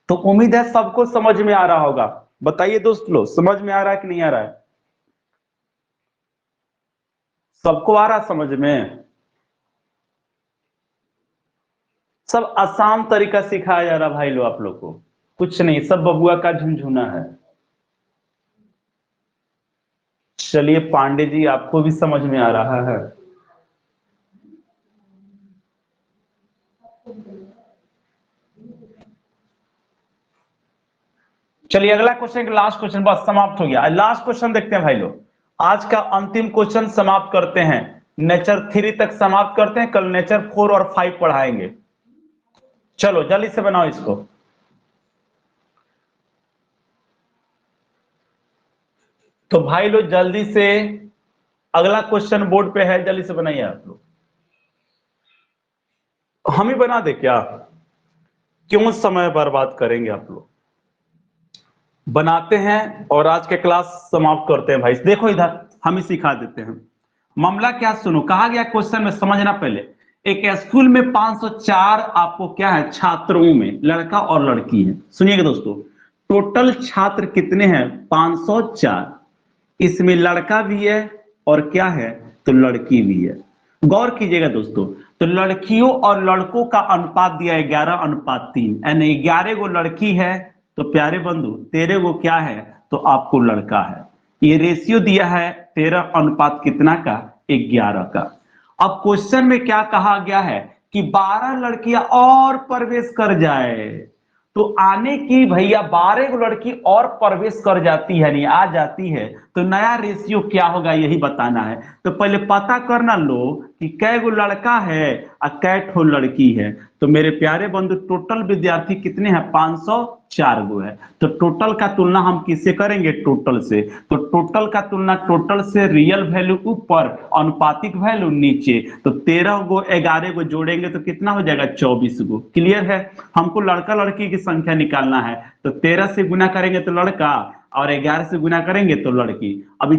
तो उम्मीद है सबको समझ में आ रहा होगा। बताइए दोस्त लोग, समझ में आ रहा है कि नहीं आ रहा है, सबको आ रहा समझ में। सब आसान तरीका सिखाया जा रहा भाई लोग आप लोग को, कुछ नहीं, सब बबुआ का झुनझुना है। चलिए पांडे जी आपको भी समझ में आ रहा है। चलिए अगला क्वेश्चन, लास्ट क्वेश्चन, बस समाप्त हो गया। लास्ट क्वेश्चन देखते हैं भाई लोग, आज का अंतिम क्वेश्चन समाप्त करते हैं। नेचर 3 तक समाप्त करते हैं, कल नेचर 4 और 5 पढ़ाएंगे। चलो जल्दी से बनाओ इसको। तो भाई लोग जल्दी से, अगला क्वेश्चन बोर्ड पे है, जल्दी से बनाइए आप लोग। हम ही बना दे क्या, क्यों समय बर्बाद करेंगे आप लोग। बनाते हैं और आज के क्लास समाप्त करते हैं। भाई देखो इधर, हम ही सिखा देते हैं। मामला क्या सुनो, कहा गया क्वेश्चन में, समझना पहले। एक स्कूल में 504 आपको क्या है, छात्रों में लड़का और लड़की है। सुनिएगा दोस्तों, टोटल छात्र कितने हैं, 504। इसमें लड़का भी है और क्या है, तो लड़की भी है। गौर कीजिएगा दोस्तों, तो लड़कियों और लड़कों का अनुपात दिया है 11:3, यानी 11 गो लड़की है तो प्यारे बंधु 13 गो क्या है, तो आपको लड़का है। ये रेशियो दिया है 13 अनुपात कितना का, 11 का। अब क्वेश्चन में क्या कहा गया है कि 12 लड़कियां और प्रवेश कर जाए। तो आने की भैया 12 लड़की और प्रवेश कर जाती है, नहीं आ जाती है, तो नया रेशियो क्या होगा यही बताना है। तो पहले पता करना लो कि कै गो लड़का है और कै ठो लड़की है। तो मेरे प्यारे बंधु टोटल विद्यार्थी कितने हैं, 504 गो है। तो टोटल का तुलना हम किससे करेंगे, टोटल से। तो टोटल का तुलना टोटल से, रियल वैल्यू ऊपर, अनुपातिक वैल्यू नीचे। तो 13 गो 11 गो जोड़ेंगे तो कितना हो जाएगा, 24 गो। क्लियर है, हमको लड़का लड़की की संख्या निकालना है। तो 13 से गुना करेंगे तो लड़का और 11 से गुना करेंगे तो लड़की। अभी